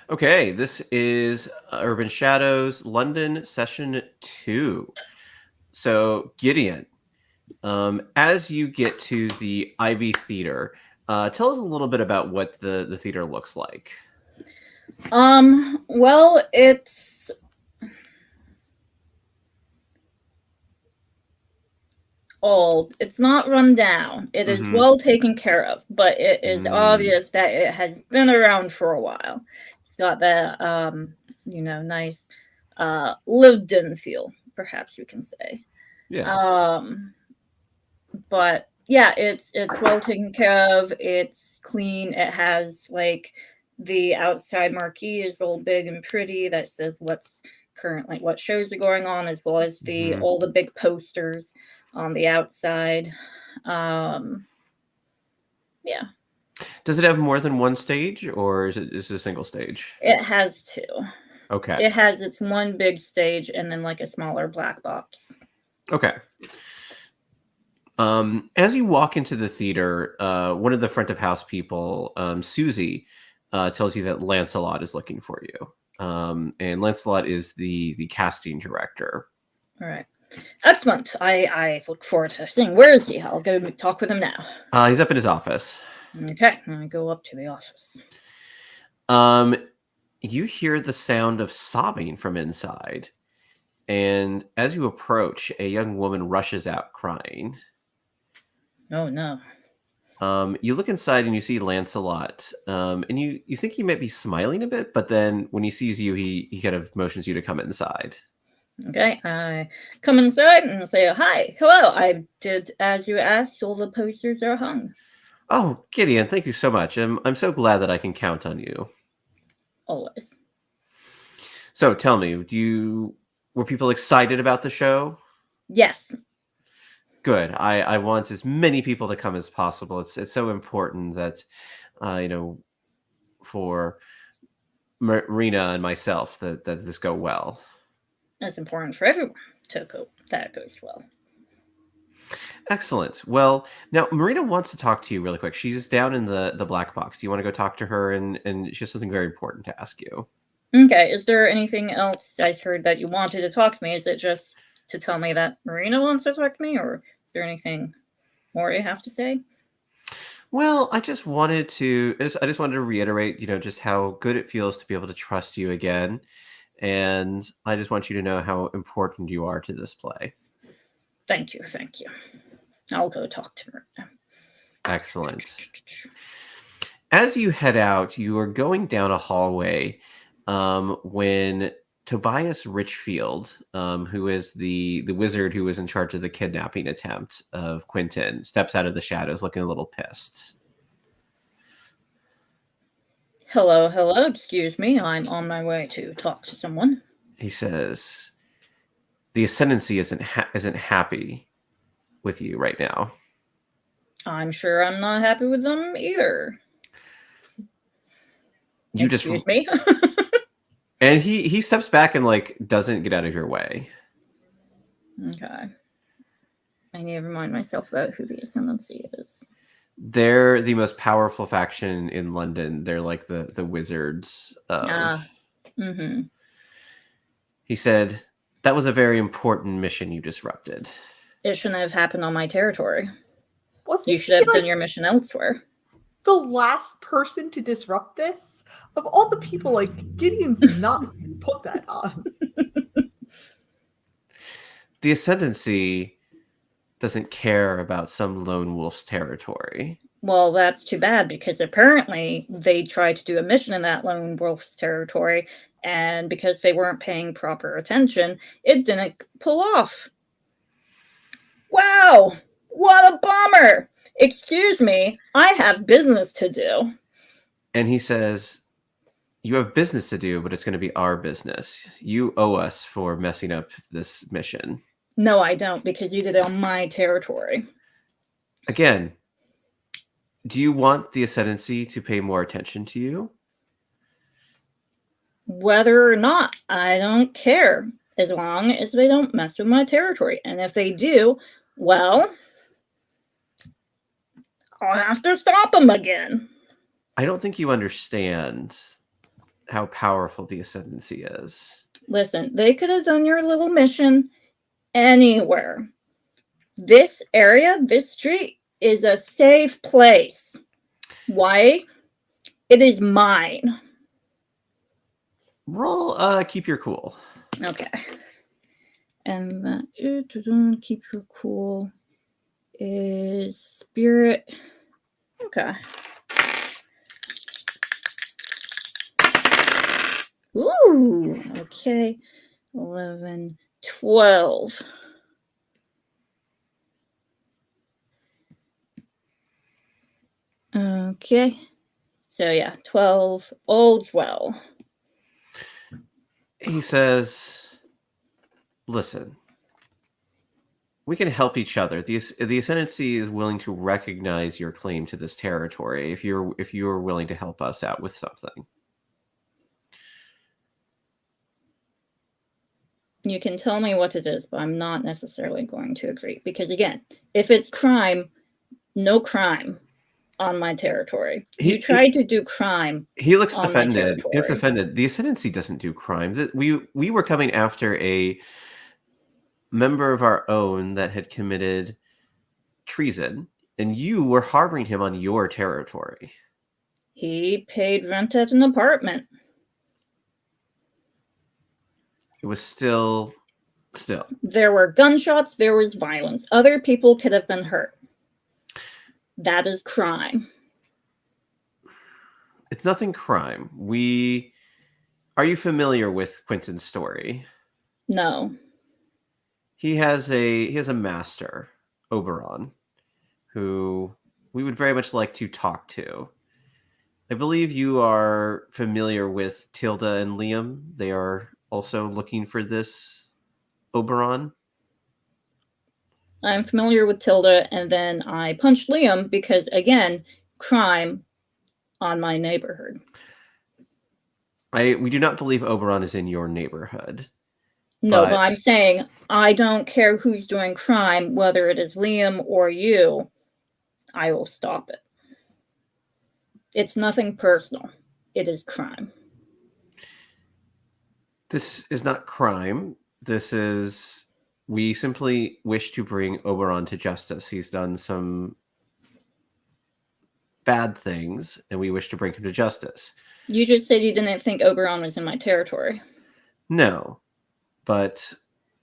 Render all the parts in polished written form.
Okay, this is Urban Shadows London Session 2. So, Gideon, as you get to the Ivy Theater, tell us a little bit about what the theater looks like. Well, it's old. It's not run down. It is Mm-hmm. well taken care of, but it is Mm, obvious that it has been around for a while. It's got that nice lived in feel, perhaps you can say. yeah. Um but yeah, it's well taken care of. It's clean. It has like the outside marquee is all big and pretty that says what shows are going on, as well as the Hmm. all the big posters on the outside. Um, yeah, Does it have more than one stage, or is it a single stage? it has two. Okay. It has its one big stage and then like a smaller black box. Okay. As you walk into the theater, one of the front of house people, Susie, tells you that Lancelot is looking for you. And Lancelot is the casting director. All right. Excellent. I look forward to seeing. Where is he? I'll go talk with him now. He's up in his office. Okay, I go up to the office. Um, you hear the sound of sobbing from inside, and as you approach, a young woman rushes out crying. Oh no. You look inside and you see Lancelot, and you think he might be smiling a bit, but then when he sees you, he kind of motions you to come inside. Okay, I come inside and say, "Hi, hello. I did as you asked. All the posters are hung. Oh, Gideon, thank you so much. I'm so glad that I can count on you. Always. So tell me, were people excited about the show? Yes, Good. I want as many people to come as possible. It's so important that you know, for Marina and myself that this go well. it's important for everyone to go. That goes well. Excellent. Well, now Marina wants to talk to you really quick. She's down in the black box. Do you want to go talk to her? And she has something very important to ask you. Okay. Is there anything else I heard that you wanted to talk to me? Is it just to tell me that Marina wants to talk to me, or is there anything more you have to say? Well, I just wanted to reiterate, just how good it feels to be able to trust you again. And I just want you to know how important you are to this play. Thank you. Thank you. I'll go talk to Marina. Excellent. As you head out, you are going down a hallway when Tobias Richfield, who is the wizard who was in charge of the kidnapping attempt of Quentin, steps out of the shadows looking a little pissed. Hello, hello. Excuse me. I'm on my way to talk to someone. He says, "The Ascendancy isn't happy with you right now." I'm sure I'm not happy with them either. You just Excuse me. and he steps back and like doesn't get out of your way. Okay. I need to remind myself about who the Ascendancy is. They're the most powerful faction in London. They're like the wizards of. Ah, mm-hmm. He said, "That was a very important mission you disrupted." It shouldn't have happened on my territory. Wasn't You should he have like done your mission elsewhere. the last person to disrupt this? Of all the people, like Gideon's not put that on. The Ascendancy doesn't care about some lone wolf's territory. Well, that's too bad because apparently they tried to do a mission in that lone wolf's territory, and because they weren't paying proper attention, it didn't pull off. Wow! What a bummer! Excuse me, I have business to do. And he says, "You have business to do, but it's going to be our business. You owe us for messing up this mission." No, I don't, because you did it on my territory. Again, do you want the Ascendancy to pay more attention to you? Whether or not, I don't care, as long as they don't mess with my territory. And if they do, well, I'll have to stop them again. I don't think you understand how powerful the Ascendancy is. Listen, they could have done your little mission anywhere. This area, this street, is a safe place. Why? It is mine. Roll keep your cool. Okay. And keep your cool is spirit. Okay. Ooh, okay. 11, 12. Okay. So yeah, 12 all's well. He says, listen, we can help each other. The Ascendancy is willing to recognize your claim to this territory if you're willing to help us out with something. You can tell me what it is, but I'm not necessarily going to agree. Because again, if it's crime, no crime on my territory. You tried to do crime. He looks on offended. my He looks offended. The Ascendancy doesn't do crime. We were coming after a member of our own that had committed treason, and you were harboring him on your territory. He paid rent at an apartment. It was still. There were gunshots. There was violence. Other people could have been hurt. That is crime. It's nothing crime. Are you familiar with Quentin's story? No. He has a master, Oberon, who we would very much like to talk to. I believe you are familiar with Tilda and Liam. They are also looking for this Oberon. I'm familiar with Tilda, and then I punched Liam because, again, crime on my neighborhood. We do not believe Oberon is in your neighborhood. No, but I'm saying I don't care who's doing crime, whether it is Liam or you. I will stop it. It's nothing personal. It is crime. This is not crime. We simply wish to bring Oberon to justice. He's done some bad things, and we wish to bring him to justice. You just said you didn't think Oberon was in my territory. No, but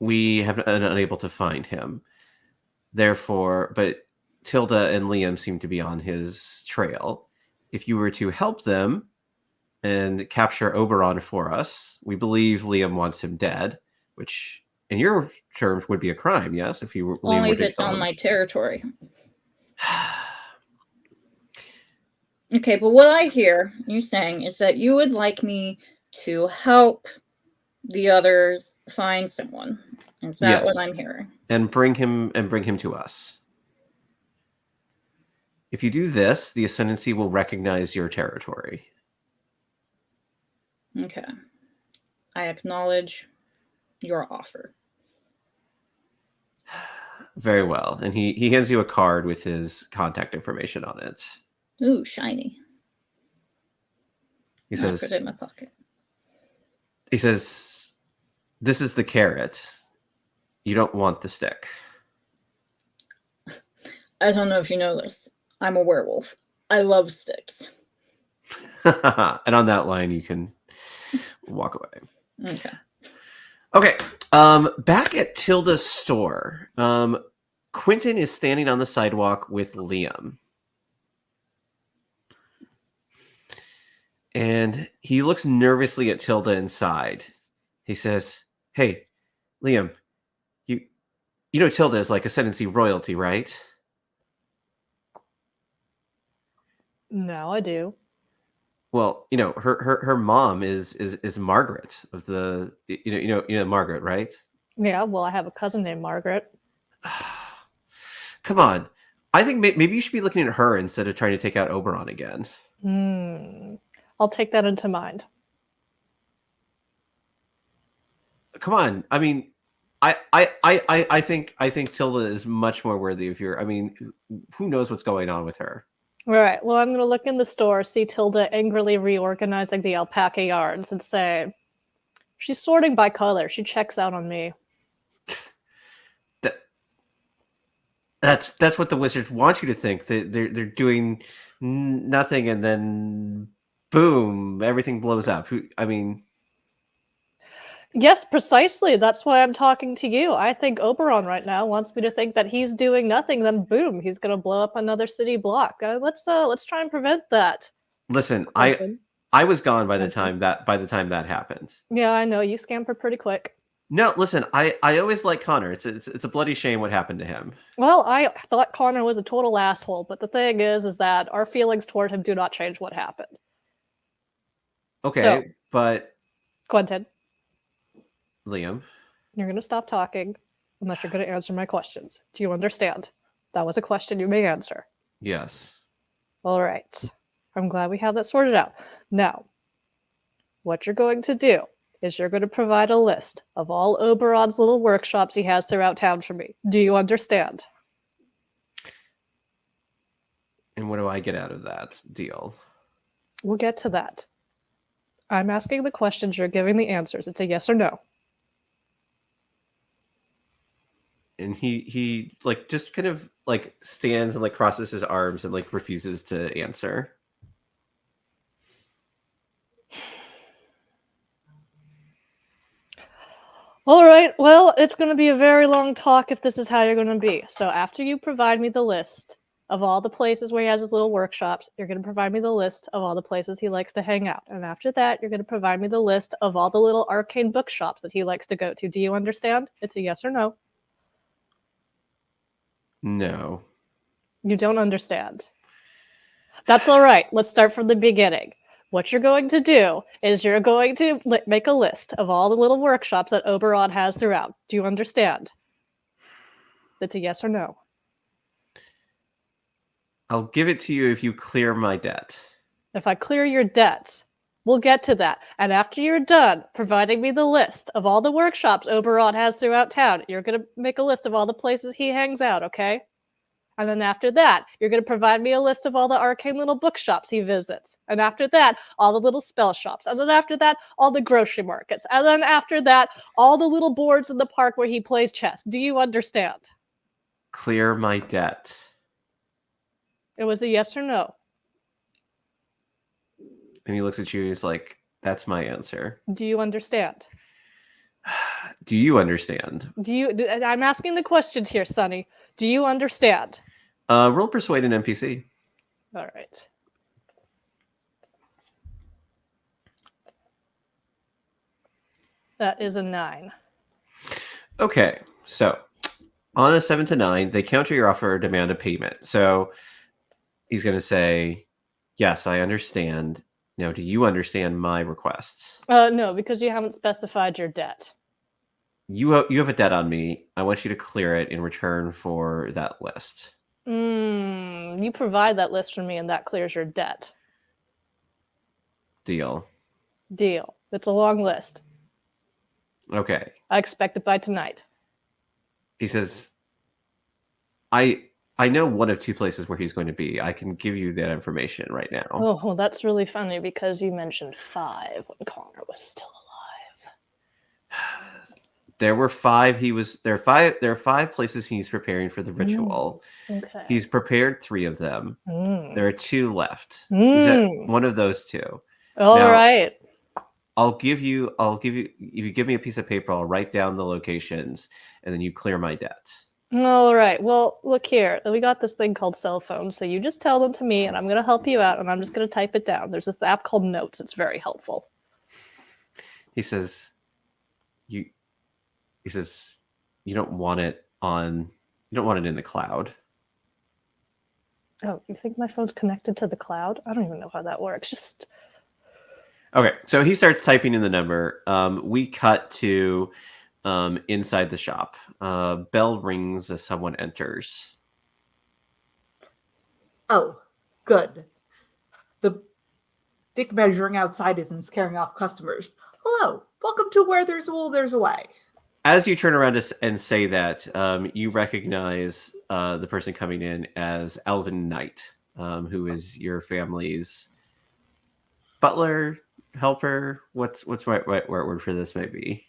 we have been unable to find him. Therefore, but Tilda and Liam seem to be on his trail. If you were to help them and capture Oberon for us, we believe Liam wants him dead, which in your terms would be a crime, yes? If you were only if it's on my territory. Okay, but what I hear you saying is that you would like me to help the others find someone. Is that what I'm hearing? And bring him to us. If you do this, the Ascendancy will recognize your territory. Okay. I acknowledge your offer. Very well. And he hands you a card with his contact information on it. Ooh, shiny. He says, I put it in my pocket. He says, this is the carrot. You don't want the stick. I don't know if you know this. I'm a werewolf. I love sticks. And on that line, you can walk away. Okay. Okay. Back at Tilda's store, Quentin is standing on the sidewalk with Liam. And he looks nervously at Tilda inside. He says, hey, Liam, you know Tilda is like Ascendancy royalty, right? No, I do. Well, you know, her mom is Margaret of the you know Margaret, right? Yeah, well, I have a cousin named Margaret. Come on. I think maybe you should be looking at her instead of trying to take out Oberon again. I'll take that into mind. Come on. I mean, I think Tilda is much more worthy of your. I mean, who knows what's going on with her? All right. Well, I'm going to look in the store, see Tilda angrily reorganizing the alpaca yarns, and say, she's sorting by color. She checks out on me. That's what the wizards want you to think. They're doing nothing, and then boom, everything blows up. I mean, Yes, precisely. That's why I'm talking to you. I think Oberon right now wants me to think that he's doing nothing. Then boom, he's going to blow up another city block. Let's try and prevent that. listen, Quentin. I was gone by the Quentin. time that happened. Yeah, I know you scampered pretty quick. No, listen, I always like Connor. It's a bloody shame what happened to him. Well, I thought Connor was a total asshole, but the thing is that our feelings toward him do not change what happened. Okay, So- but Quentin, Liam, you're going to stop talking unless you're going to answer my questions. Do you understand? That was a question you may answer. yes. All right. I'm glad we have that sorted out. Now, what you're going to do is you're going to provide a list of all Oberon's little workshops he has throughout town for me. Do you understand? And what do I get out of that deal? We'll get to that. I'm asking the questions, you're giving the answers. It's a yes or no. And he like just kind of like stands and like crosses his arms and like refuses to answer. All right, well, it's going to be a very long talk if this is how you're going to be. So after you provide me the list of all the places where he has his little workshops, you're going to provide me the list of all the places he likes to hang out. And after that, you're going to provide me the list of all the little arcane bookshops that he likes to go to. Do you understand? It's a yes or no. No. You don't understand. That's all right. Let's start from the beginning. What you're going to do is you're going to make a list of all the little workshops that Oberon has throughout. Do you understand? That's a yes or no. I'll give it to you if you clear my debt. If I clear your debt, we'll get to that. And after you're done providing me the list of all the workshops Oberon has throughout town, you're going to make a list of all the places he hangs out, okay? And then after that, you're going to provide me a list of all the arcane little bookshops he visits. And after that, all the little spell shops. And then after that, all the grocery markets. And then after that, all the little boards in the park where he plays chess. Do you understand? Clear my debt. It was a yes or no. And he looks at you and he's like, that's my answer. Do you understand? Do you understand? I'm asking the questions here, Sonny. Do you understand? Roll persuade an NPC. All right. That is a 9. Okay, so on a 7 to 9, they counter your offer or demand a payment. So he's going to say, yes, I understand. Now, do you understand my requests? No, because you haven't specified your debt. You have a debt on me. I want you to clear it in return for that list. You provide that list for me and that clears your debt. Deal. Deal. It's a long list. Okay. I expect it by tonight. He says, I know one of two places where he's going to be. I can give you that information right now. Oh, well, that's really funny because you mentioned 5 when Connor was still alive. There were 5. There are 5 places he's preparing for the ritual. Okay. He's prepared 3 of them. Mm. There are 2 left. He's at Mm. one of those 2. All Now- right. I'll give you if you give me a piece of paper, I'll write down the locations and then you clear my debt. All right. Well, look here. We got this thing called cell phone. So you just tell them to me and I'm going to help you out and I'm just going to type it down. There's this app called Notes. It's very helpful. He says you don't want it in the cloud. Oh, you think my phone's connected to the cloud? I don't even know how that works. Just Okay, so he starts typing in the number. We cut to inside the shop. Bell rings as someone enters. Oh, good. The dick measuring outside isn't scaring off customers. Hello, welcome to Where There's a Will, There's a Way. As you turn around and say that, you recognize the person coming in as Elven Knight. who is your family's butler, helper. What's right word for this might be?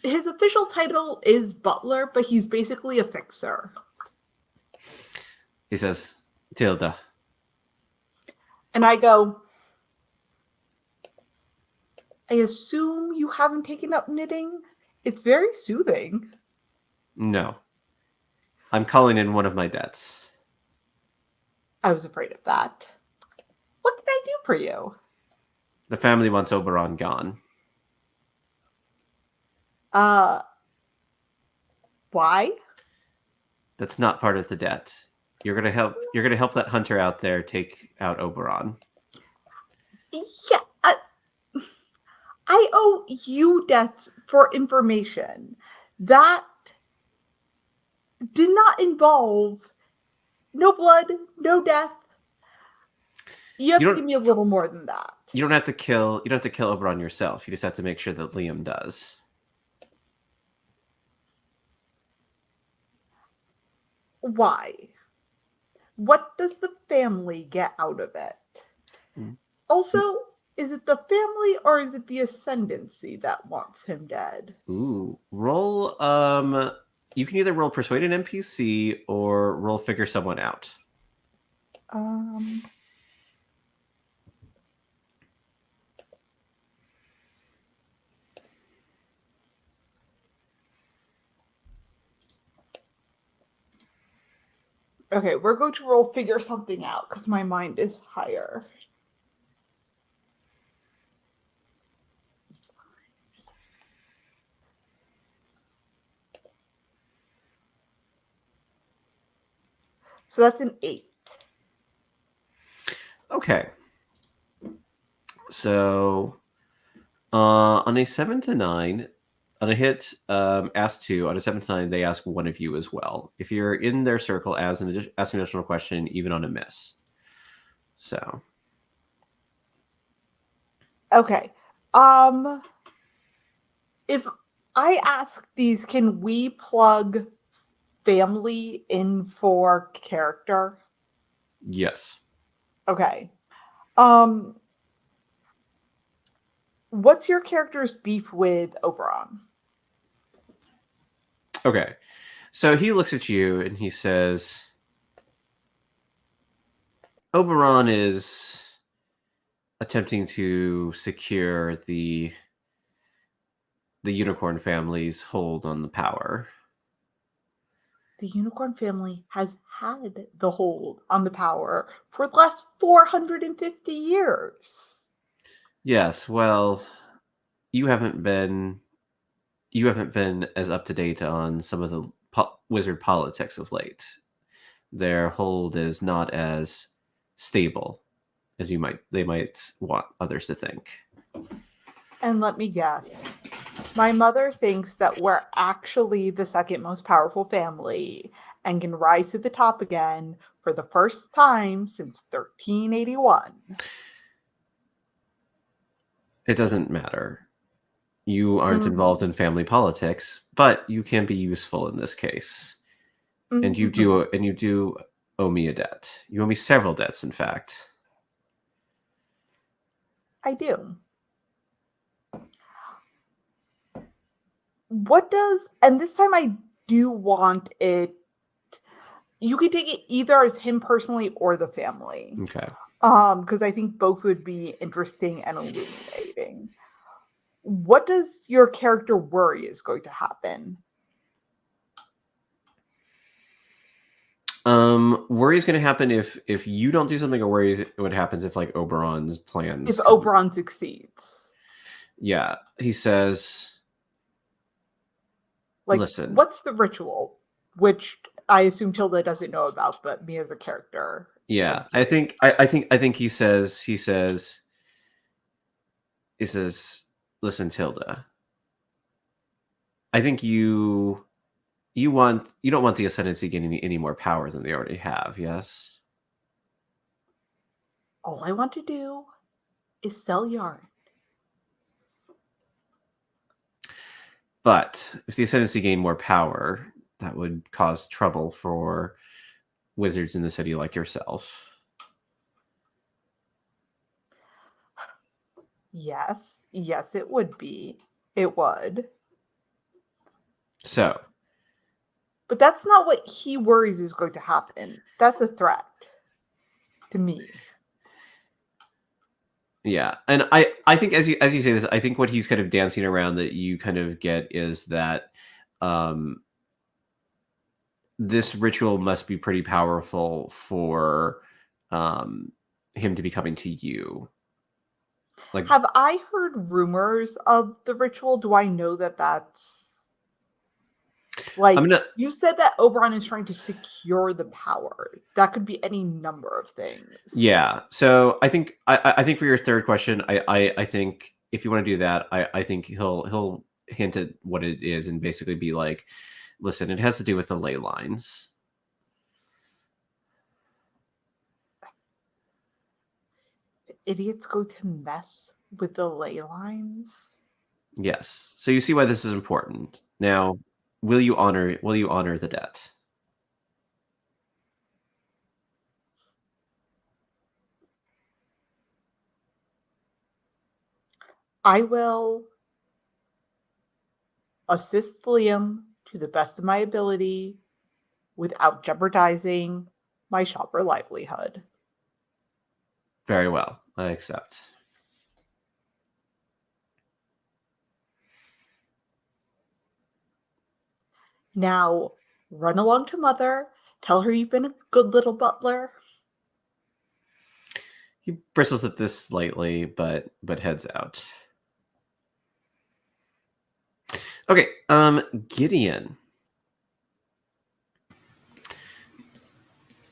His official title is butler, but he's basically a fixer. He says, Tilda. And I go, I assume you haven't taken up knitting? It's very soothing. No. I'm calling in one of my debts. I was afraid of that. What can I do for you? The family wants Oberon gone. Why? That's not part of the debt. You're gonna help that hunter out there take out Oberon. Yeah, I owe you debts for information. That did not involve no blood, no death. You have to give me a little more than that. You don't have to kill Oberon yourself. You just have to make sure that Liam does. Why? What does the family get out of it? Mm. Also, is it the family or is it the ascendancy that wants him dead? Ooh, roll. You can either roll persuade an NPC or roll figure someone out. Okay, we're going to roll figure something out because my mind is higher. So that's an 8. Okay. So, on a 7 to 9, on a hit, ask 2. On a 7 to 9, they ask one of you as well. If you're in their circle, ask an additional question, even on a miss. So. Okay. If I ask these, can we plug family in for character? Yes. Okay. What's your character's beef with Oberon? Okay. So he looks at you and he says, Oberon is attempting to secure the Unicorn family's hold on the power. The Unicorn family has had the hold on the power for the last 450 years. Yes, well, you haven't been as up to date on some of the wizard politics of late. Their hold is not as stable as they might want others to think. And let me guess. My mother thinks that we're actually the second most powerful family and can rise to the top again for the first time since 1381. It doesn't matter. You aren't involved in family politics, but you can be useful in this case. And you do owe me a debt. You owe me several debts, in fact. I do. What does, and this time I do want it, you can take it either as him personally or the family. Okay. Because I think both would be interesting and illuminating. What does your character worry is going to happen? Worry is going to happen if you don't do something, or worry what happens if like Oberon's plans. If Oberon succeeds. Yeah, he says. Like, listen. What's the ritual? Which I assume Tilda doesn't know about, but me as a character. Yeah, I think he says, listen, Tilda. I think you don't want the Ascendancy getting any more power than they already have, yes? All I want to do is sell yarn. But if the Ascendancy gained more power, that would cause trouble for wizards in the city like yourself. Yes, it would be. It would. So, But that's not what he worries is going to happen. That's a threat to me. yeah, and I think as you say this, I think what he's kind of dancing around that you kind of get is that this ritual must be pretty powerful for him to be coming to you. Like, Have I heard rumors of the ritual? Do I know that that's like I'm not. you said that Oberon is trying to secure the power? That could be any number of things. Yeah. So I think I think for your third question, I think if you want to do that, I think he'll hint at what it is and basically be like, listen, it has to do with the ley lines. Idiot's going to mess with the ley lines. Yes. So you see why this is important. Now, will you honor the debt? I will assist Liam to the best of my ability without jeopardizing my shopper livelihood. Very well. I accept. Now, run along to Mother. Tell her you've been a good little butler. He bristles at this slightly, but heads out. Okay, Gideon.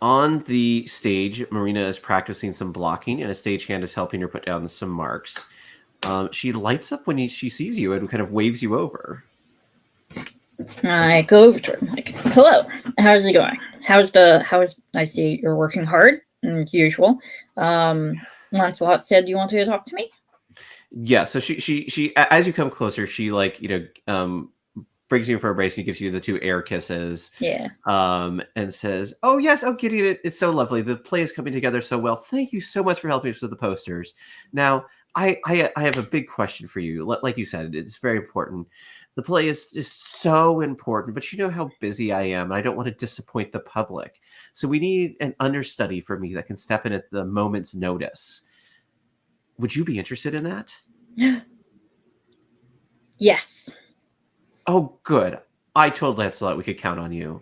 On the stage, Marina is practicing some blocking, and a stagehand is helping her put down some marks. She lights up when she sees you and kind of waves you over. I go over to her. I'm like, hello, how's it going? I see you're working hard, as usual. Lancelot said you wanted to talk to me? Yeah, so she as you come closer, she brings you for a brace and gives you the 2 air kisses. Yeah. And says, "Oh yes, oh Gideon, it's so lovely. The play is coming together so well. Thank you so much for helping us with the posters. Now, I have a big question for you. Like you said, it's very important. The play is just so important, but you know how busy I am, and I don't want to disappoint the public. So we need an understudy for me that can step in at the moment's notice. Would you be interested in that?" Yes. Oh, good. I told Lancelot we could count on you.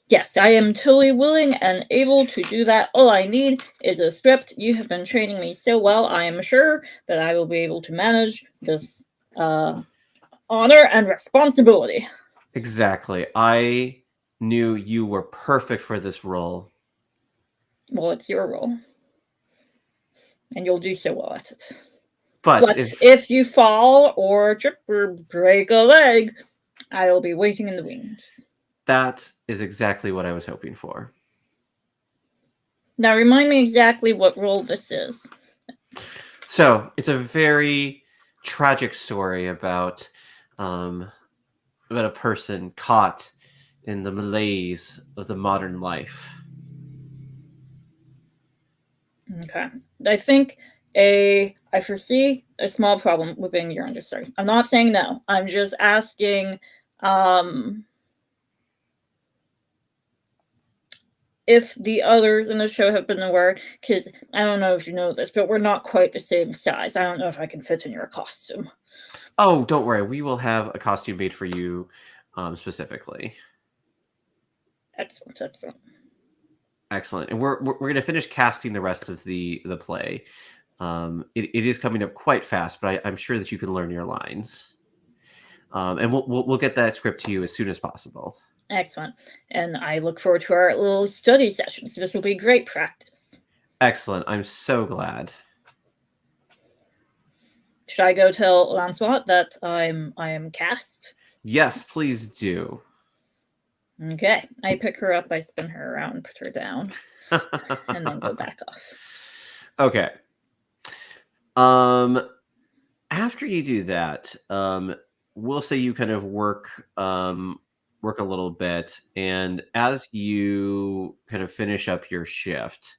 Yes, I am totally willing and able to do that. All I need is a script. You have been training me so well. I am sure that I will be able to manage this honor and responsibility. Exactly. I knew you were perfect for this role. Well, it's your role. And you'll do so well at it. But if you fall or trip or break a leg, I will be waiting in the wings. That is exactly what I was hoping for. Now remind me exactly what role this is. So it's a very tragic story about a person caught in the malaise of the modern life. Okay. I think I foresee a small problem with being your understudy. I'm not saying no. I'm just asking if the others in the show have been aware, because I don't know if you know this, but we're not quite the same size. I don't know if I can fit in your costume. Oh, don't worry. We will have a costume made for you specifically. Excellent. Excellent. And we're going to finish casting the rest of the play. It is coming up quite fast, but I'm sure that you can learn your lines. And we'll get that script to you as soon as possible. Excellent. And I look forward to our little study sessions. This will be great practice. Excellent. I'm so glad. Should I go tell Lancelot that I am cast? Yes, please do. Okay. I pick her up, I spin her around, put her down, and then go back off. Okay. After you do that, we'll say you kind of work work a little bit, and as you kind of finish up your shift,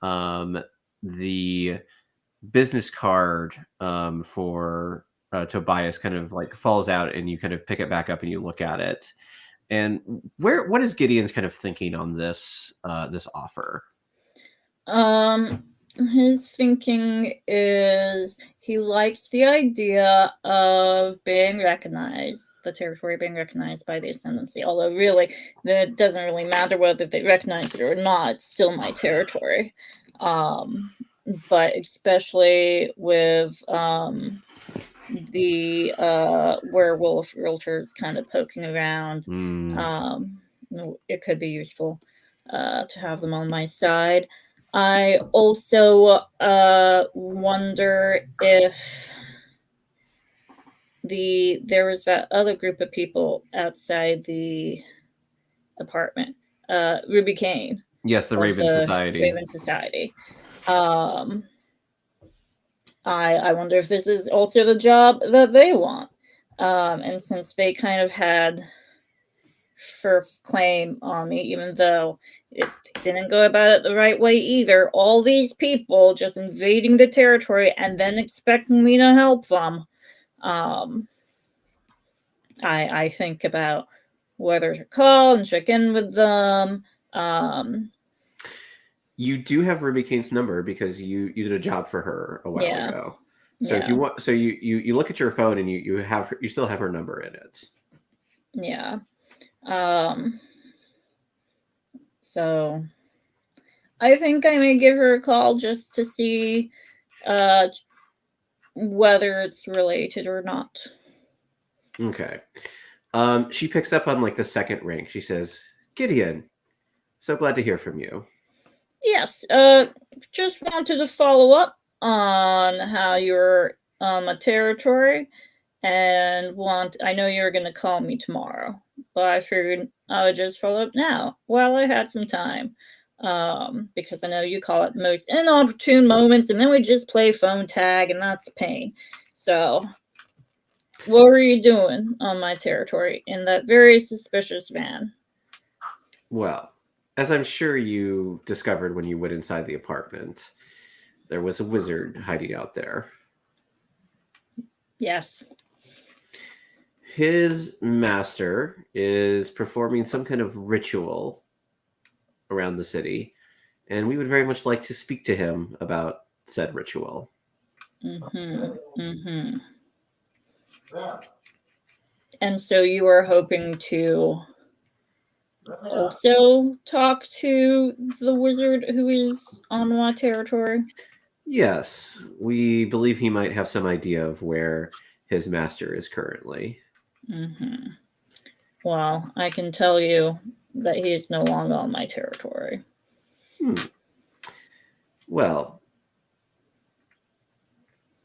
the business card for Tobias kind of like falls out, and you kind of pick it back up and you look at it. And what is Gideon's kind of thinking on this this offer? His thinking is he likes the idea of being recognized, the territory being recognized by the Ascendancy. Although really, it doesn't really matter whether they recognize it or not. It's still my territory. But especially with the werewolf realtors kind of poking around, it could be useful to have them on my side. I also wonder if there was that other group of people outside the apartment, Ruby Kane. Yes, the Raven Society. Raven Society. I wonder if this is also the job that they want. And since they kind of had first claim on me, even though it didn't go about it the right way either, all these people just invading the territory and then expecting me to help them. I think about whether to call and check in with them. You do have Ruby Kane's number because you did a job for her a while ago. So if you want, so you look at your phone and you still have her number in it. Yeah. So I think I may give her a call just to see whether it's related or not. Okay. She picks up on like the second ring. She says, "Gideon, so glad to hear from you." Yes. Just wanted to follow up on how you're on my territory, and I know you're going to call me tomorrow, but I figured I would just follow up now while I had some time, because I know you call it the most inopportune moments, and then we just play phone tag, and that's a pain. So, what were you doing on my territory in that very suspicious van? Well, as I'm sure you discovered when you went inside the apartment, there was a wizard hiding out there. Yes. His master is performing some kind of ritual around the city, and we would very much like to speak to him about said ritual. And so you are hoping to also talk to the wizard who is on my territory? Yes, we believe he might have some idea of where his master is currently. Well, I can tell you that he is no longer on my territory. Well,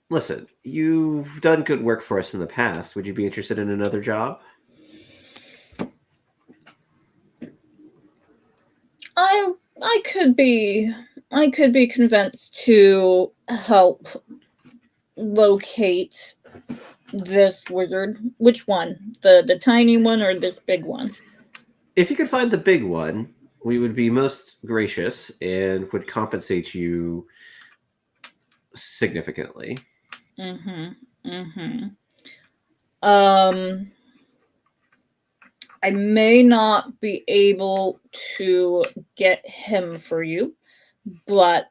listen, you've done good work for us in the past. Would you be interested in another job? I could be convinced to help locate this wizard. Which one? The tiny one or this big one? If you could find the big one, we would be most gracious and would compensate you significantly. I may not be able to get him for you, but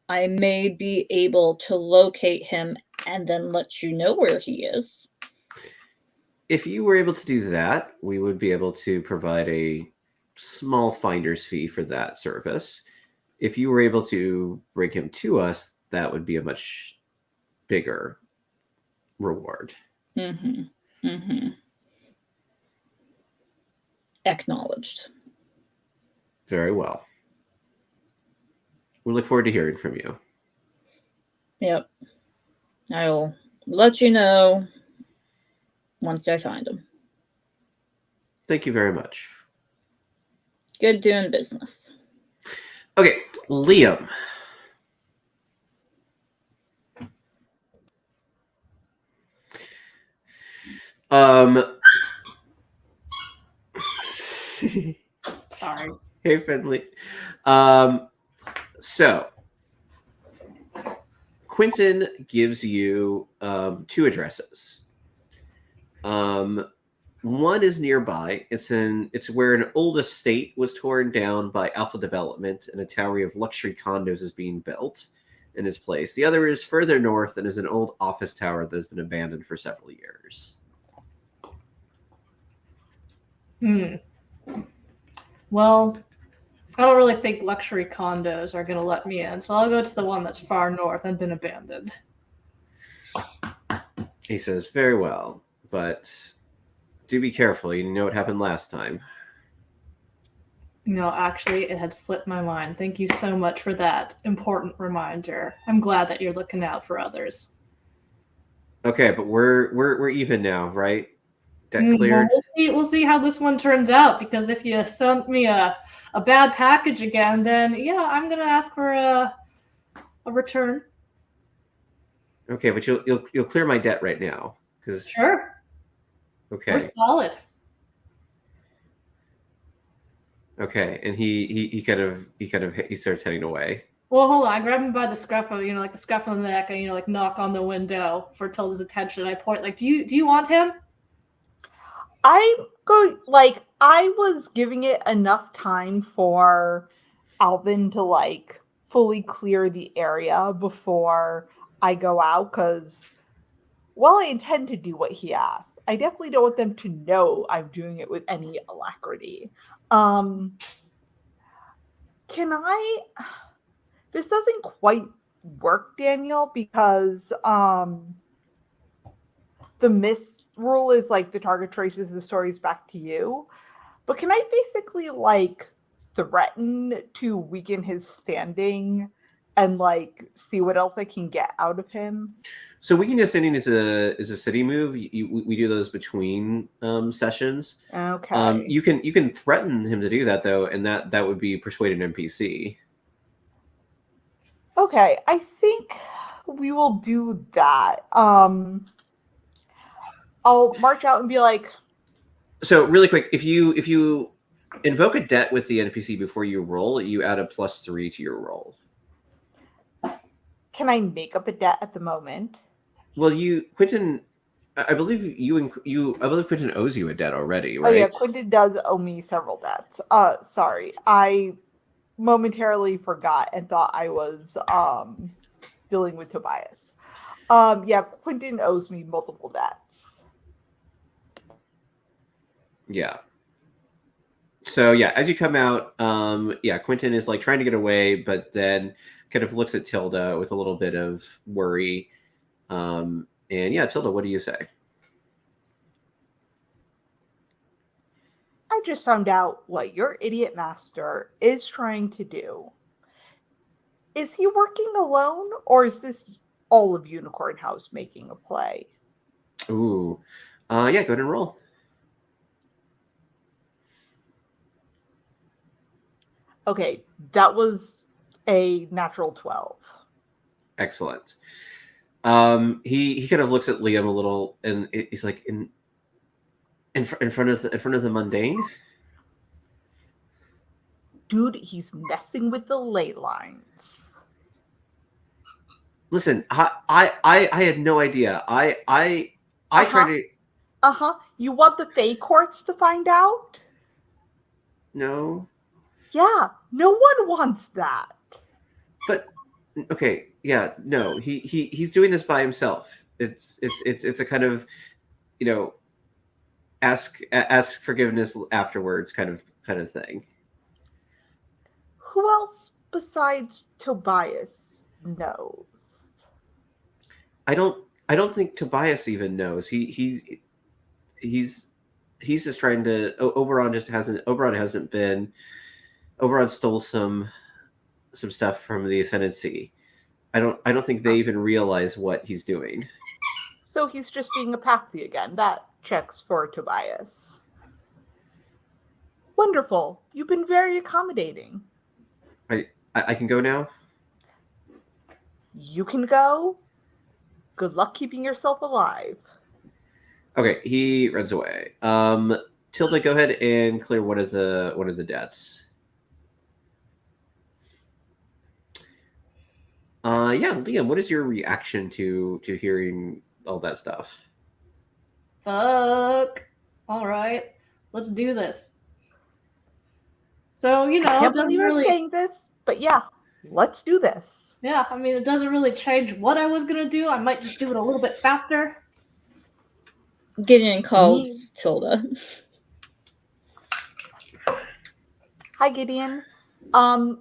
I may be able to locate him and then let you know where he is. If you were able to do that, we would be able to provide a small finder's fee for that service. If you were able to bring him to us, that would be a much bigger reward. Acknowledged. Very well. We look forward to hearing from you. Yep. I'll let you know once I find him. Thank you very much. Good doing business. Okay, Liam. Sorry. Hey, Finley. So Quentin gives you two addresses. One is nearby. It's where an old estate was torn down by Alpha Development, and a tower of luxury condos is being built in its place. The other is further north and is an old office tower that has been abandoned for several years. Well, I don't really think luxury condos are going to let me in, so I'll go to the one that's far north and been abandoned. He says, "Very well, but do be careful. You know what happened last time." No, actually, it had slipped my mind. Thank you so much for that important reminder. I'm glad that you're looking out for others. Okay, but we're even now, right? Debt cleared. We'll see how this one turns out, because if you send me a bad package again, then yeah, I'm gonna ask for a return. Okay, but you'll clear my debt right now, because Sure. okay, We're solid. okay, and he starts heading away. Well, hold on. I grab him by the scruff of, like the scruff of the neck, and like knock on the window for Tilda's attention. I point like, do you want him? I was giving it enough time for Alvin to like fully clear the area before I go out, because while I intend to do what he asked, I definitely don't want them to know I'm doing it with any alacrity. Can I? This doesn't quite work, Daniel, because the miss rule is like the target traces the stories back to you. But can I basically like threaten to weaken his standing and like see what else I can get out of him? So weakening his standing is a city move. We do those between sessions. Okay. You can threaten him to do that though, and that would be persuade an NPC. Okay, I think we will do that. I'll march out and be like, So really quick, if you invoke a debt with the NPC before you roll, you add a +3 to your roll. can I make up a debt at the moment? Well, Quentin, I believe Quentin owes you a debt already, right? Oh yeah, Quentin does owe me several debts. Sorry. I momentarily forgot and thought I was dealing with Tobias. Yeah, Quentin owes me multiple debts. Yeah. So yeah, as you come out, Quentin is like trying to get away, but then kind of looks at Tilda with a little bit of worry. And yeah, Tilda, what do you say? I just found out what your idiot master is trying to do. Is he working alone, or is this all of Unicorn House making a play? Ooh. Yeah, go ahead and roll. Okay, that was a natural 12. Excellent. He kind of looks at Liam a little, and he's like, in front of the mundane. Dude, he's messing with the ley lines. Listen, I had no idea. I tried to. You want the Fae courts to find out? No. Yeah, no one wants that. But okay, yeah, no. He's doing this by himself. It's a kind of, ask forgiveness afterwards kind of thing. Who else besides Tobias knows? I don't think Tobias even knows. He's just trying to. Oberon hasn't been. Oberon stole some stuff from the Ascendancy. I don't think they even realize what he's doing. So he's just being a patsy again. That checks for Tobias. Wonderful. You've been very accommodating. I can go now? You can go. Good luck keeping yourself alive. Okay, he runs away. Tilda, go ahead and clear one of the debts. Yeah, Liam, what is your reaction to hearing all that stuff? Fuck. All right, let's do this. So, you know, I it can't doesn't believe I'm really. saying this, but yeah, let's do this. Yeah, I mean, it doesn't really change what I was gonna do. I might just do it a little bit faster. Gideon calls Tilda. Hi, Gideon.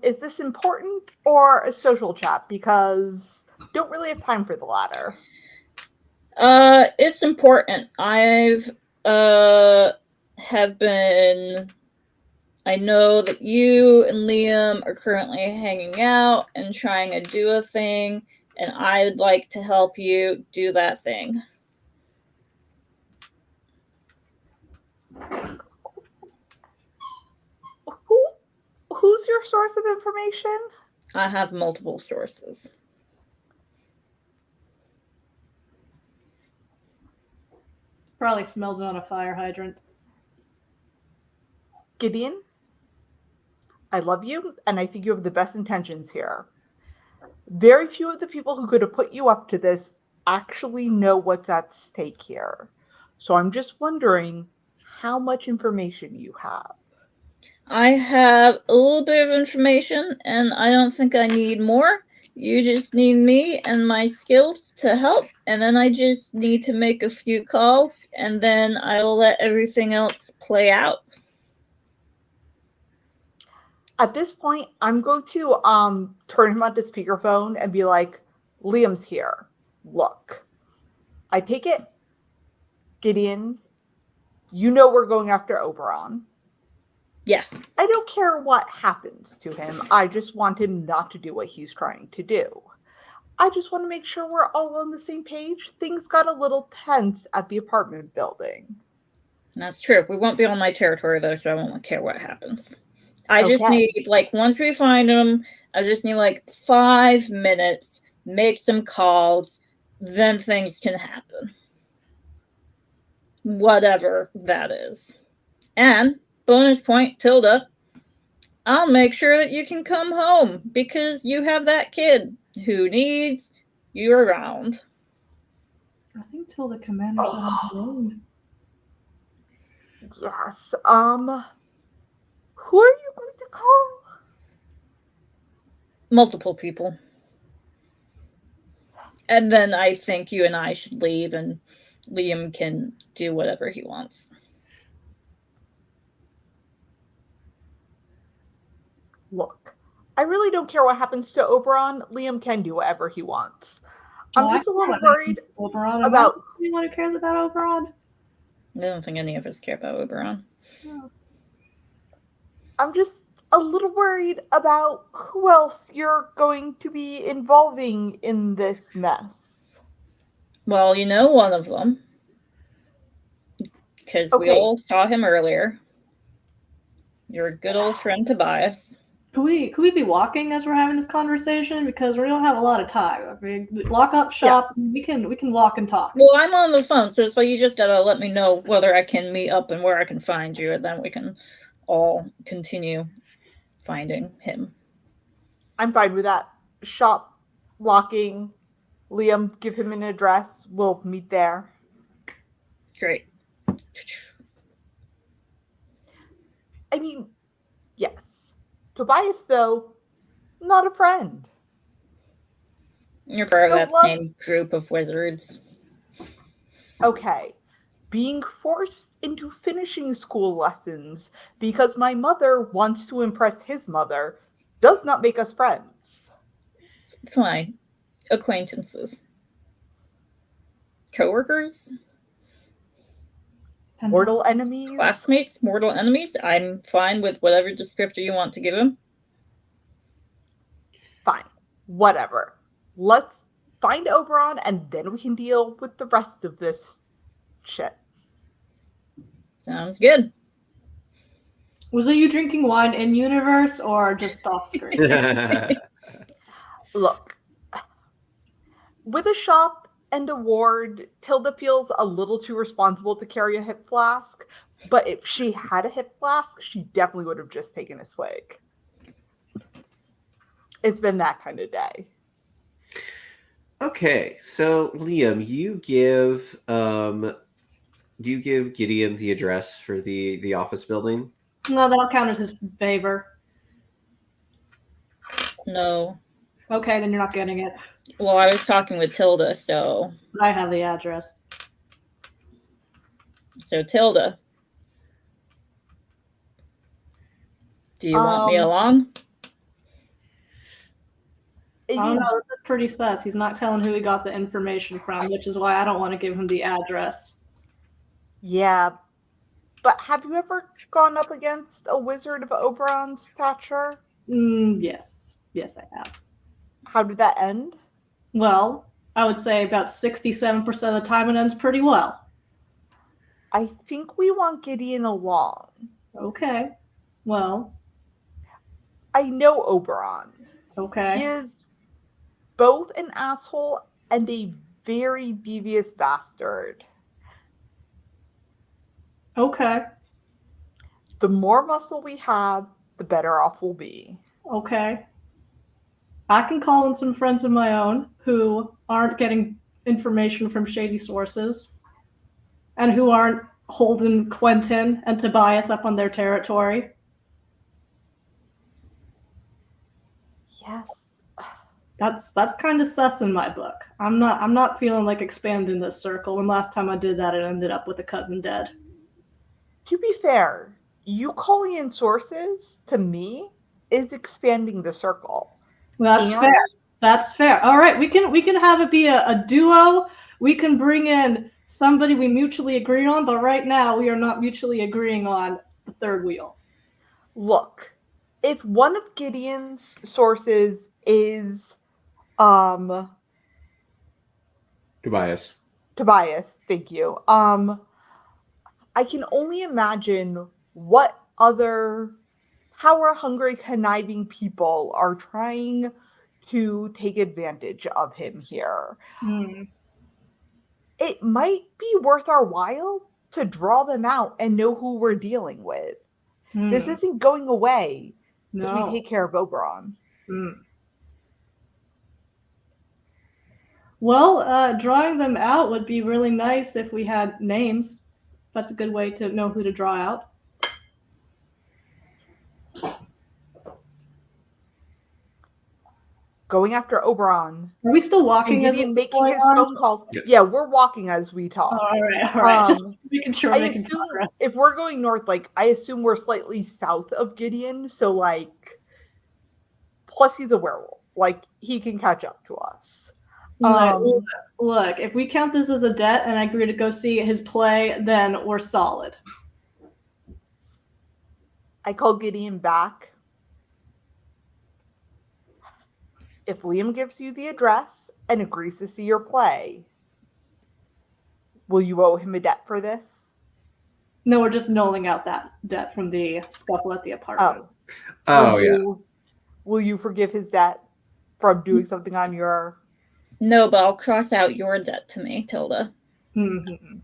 Is this important or a social chat? Because don't really have time for the latter. It's important. I've have been. I know that you and Liam are currently hanging out and trying to do a thing, and I'd like to help you do that thing. Who's your source of information? I have multiple sources. Probably smells on a fire hydrant. Gideon, I love you, and I think you have the best intentions here. Very few of the people who could have put you up to this actually know what's at stake here. So I'm just wondering how much information you have. I have a little bit of information, and I don't think I need more. You just need me and my skills to help, and then I just need to make a few calls, and then I'll let everything else play out. At this point, I'm going to turn him onto speakerphone and be like, Liam's here. Look, I take it, Gideon, you know we're going after Oberon. Yes. I don't care what happens to him. I just want him not to do what he's trying to do. I just want to make sure we're all on the same page. Things got a little tense at the apartment building. That's true. We won't be on my territory, though, so I won't care what happens. I just need, once we find him, I just need, 5 minutes, make some calls, then things can happen. Whatever that is. And, bonus point, Tilda, I'll make sure that you can come home because you have that kid who needs you around. I think Tilda can manage that on her own. Yes. Who are you going to call? Multiple people. And then I think you and I should leave and Liam can do whatever he wants. Look, I really don't care what happens to Oberon. Liam can do whatever he wants. I'm just a little worried about anyone who cares about Oberon. I don't think any of us care about Oberon. No. I'm just a little worried about who else you're going to be involving in this mess. Well, you know one of them. Because we all saw him earlier. Your good old friend Tobias. Could we be walking as we're having this conversation? Because we don't have a lot of time. I mean, lock up shop. Yeah. We can walk and talk. Well, I'm on the phone, so you just gotta let me know whether I can meet up and where I can find you, and then we can all continue finding him. I'm fine with that. Shop, locking, Liam, give him an address. We'll meet there. Great. I mean, yes. Tobias, though, not a friend. You're part of that same group of wizards. Okay. Being forced into finishing school lessons because my mother wants to impress his mother does not make us friends. Fine. Acquaintances. Coworkers? Mortal enemies? Classmates? Mortal enemies? I'm fine with whatever descriptor you want to give him. Fine. Whatever. Let's find Oberon and then we can deal with the rest of this shit. Sounds good. Was it you drinking wine in universe or just off screen? Look, with a shop and a ward, Tilda feels a little too responsible to carry a hip flask, But if she had a hip flask, she definitely would have just taken a swig. It's been that kind of day. Okay, so Liam, you give Gideon the address for the office building. No, that'll count as his favor. No. Okay, then you're not getting it. Well, I was talking with Tilda, so I have the address. Tilda. Do you want me along? Oh no, this is pretty sus. He's not telling who he got the information from, which is why I don't want to give him the address. Yeah, but have you ever gone up against a wizard of Oberon's stature? Yes. Yes, I have. How did that end? Well, I would say about 67% of the time it ends pretty well. I think we want Gideon along. Okay. Well, I know Oberon. He okay. is both an asshole and a very devious bastard. Okay. The more muscle we have, the better off we'll be. Okay. I can call in some friends of my own who aren't getting information from shady sources and who aren't holding Quentin and Tobias up on their territory. Yes. That's kind of sus in my book. I'm not feeling like expanding this circle. When last time I did that, it ended up with a cousin dead. To be fair, you calling in sources to me is expanding the circle. That's fair. That's fair. All right, we can have it be a duo. We can bring in somebody we mutually agree on, but right now we are not mutually agreeing on the third wheel. Look, if one of Gideon's sources is Tobias. Thank you. I can only imagine what other power-hungry, conniving people are trying to take advantage of him here. It might be worth our while to draw them out and know who we're dealing with. This isn't going away as we take care of Oberon. Well, drawing them out would be really nice if we had names. That's a good way to know who to draw out. Going after Oberon. Are we still walking as Gideon this making going his on? phone calls. Yes. Yeah, we're walking as we talk. All right. Just making sure I we're making assume progress. if we're going north, like I assume we're slightly south of Gideon, so like plus he's a werewolf. Like he can catch up to us. Look, if we count this as a debt and I agree to go see his play, then we're solid. I call Gideon back. If Liam gives you the address and agrees to see your play, will you owe him a debt for this? No, we're just nulling out that debt from the scuffle at the apartment. Will you forgive his debt from doing something on your... No, but I'll cross out your debt to me, Tilda. Mm-hmm.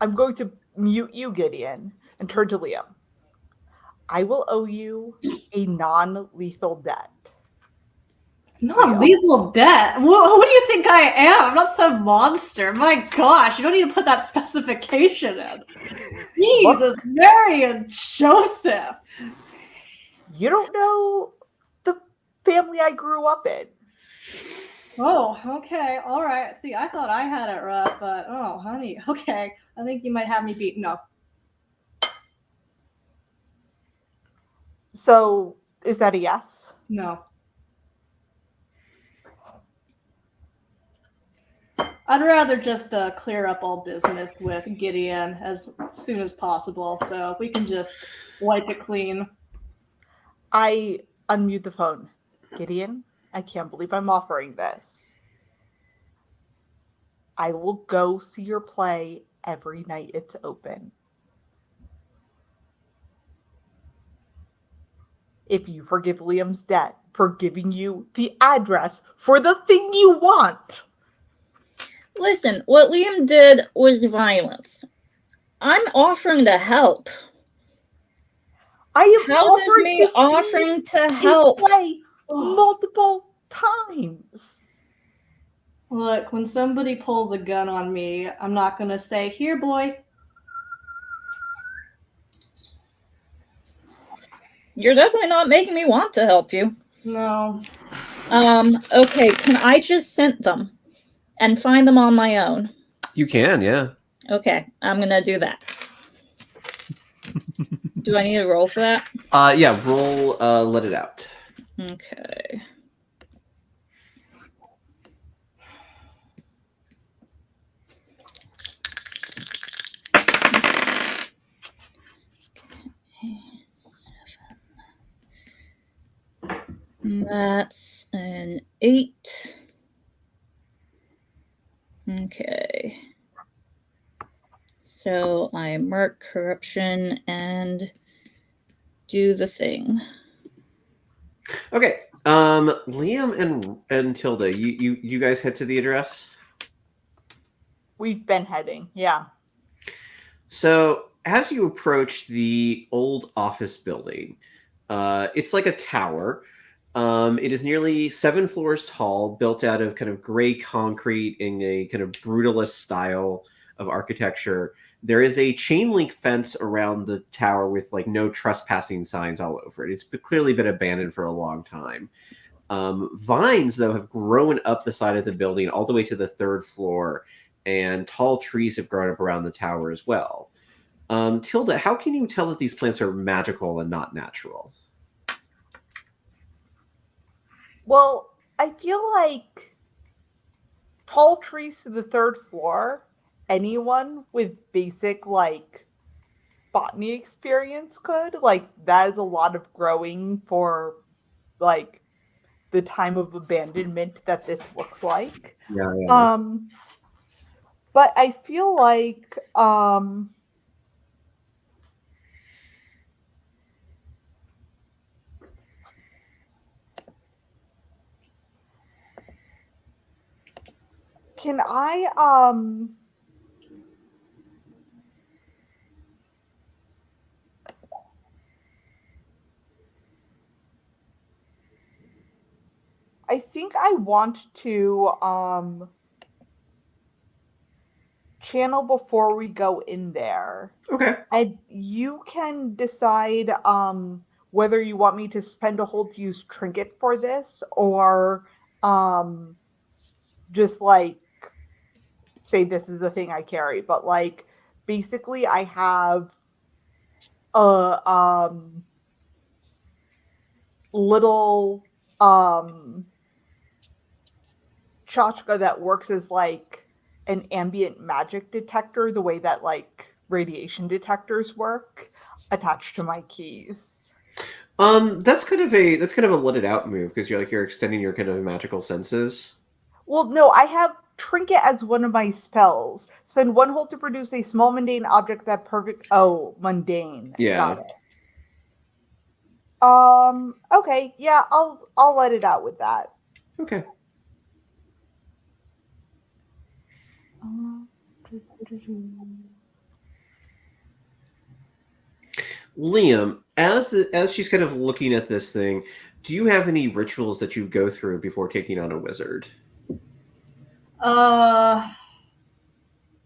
I'm going to mute you, Gideon, and turn to Liam. I will owe you a non-lethal debt. Non-lethal debt? What do you think I am? I'm not some monster. My gosh, you don't need to put that specification in. Jesus, Mary and Joseph. You don't know the family I grew up in. Oh, okay. All right. See, I thought I had it rough, but oh, honey. Okay. I think you might have me beat. No. So, is that a yes? No. I'd rather just clear up all business with Gideon as soon as possible. So if we can just wipe it clean. I unmute the phone. Gideon, I can't believe I'm offering this. I will go see your play every night it's open. If you forgive Liam's debt for giving you the address for the thing you want, Listen, what Liam did was violence. I'm offering to help. I have How does offered me to see offering to you help? play multiple times. Look, when somebody pulls a gun on me, I'm not gonna say, "Here, boy." You're definitely not making me want to help you. No. Okay, can I just scent them and find them on my own? You can, yeah. Okay, I'm gonna do that. Do I need to roll for that? Yeah, roll let it out. Okay. That's an 8. Okay. So I mark corruption and do the thing. Okay. Liam and Tilda, you guys head to the address? We've been heading, yeah. So as you approach the old office building, it's like a tower. It is nearly 7 floors tall, built out of kind of gray concrete in a kind of brutalist style of architecture. There is a chain link fence around the tower with like no trespassing signs all over it. It's clearly been abandoned for a long time. Vines, though, have grown up the side of the building all the way to the 3rd floor, and tall trees have grown up around the tower as well. Tilda, how can you tell that these plants are magical and not natural? Well, I feel like tall trees to the 3rd floor, anyone with basic, like, botany experience could. Like, that is a lot of growing for, like, the time of abandonment that this looks like. Yeah. But I feel like, can I, I think I want to, channel before we go in there. Okay. And you can decide whether you want me to spend a hold to use trinket for this or just like say this is the thing I carry. But like basically I have a little tchotchke that works as like an ambient magic detector, the way that like radiation detectors work, attached to my keys. That's kind of a let it out move because you're extending your kind of magical senses. Well, no, I have trinket as one of my spells. Spend 1 hold to produce a small mundane object that perfect. Oh, mundane. Yeah. Got it. Okay. Yeah, I'll let it out with that. Okay. Liam, as she's kind of looking at this thing, do you have any rituals that you go through before taking on a wizard? Well,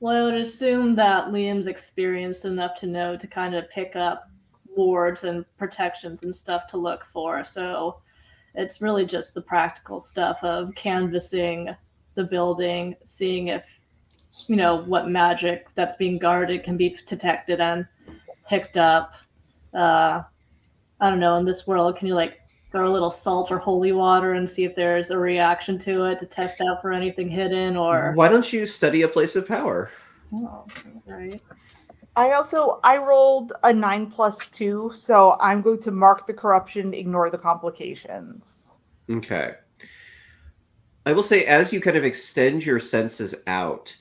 I would assume that Liam's experienced enough to know to kind of pick up wards and protections and stuff to look for. So it's really just the practical stuff of canvassing the building, seeing if, what magic that's being guarded can be detected and picked up. I don't know, in this world, can you like throw a little salt or holy water and see if there's a reaction to it to test out for anything hidden? Or Why don't you study a place of power? Oh, right. I rolled a 9 + 2, so I'm going to mark the corruption, ignore the complications. Okay. I will say, as you kind of extend your senses out,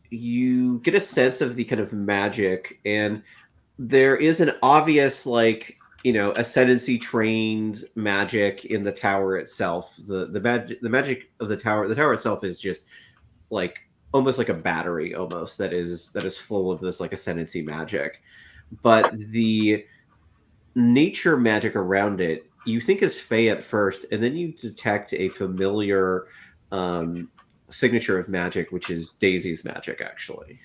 you get a sense of the kind of magic, and there is an obvious, like, ascendancy trained magic in the tower itself. The magic of the tower itself is just like almost like a battery almost that is full of this like ascendancy magic, but the nature magic around it you think is Fey at first, and then you detect a familiar signature of magic, which is Daisy's magic, actually.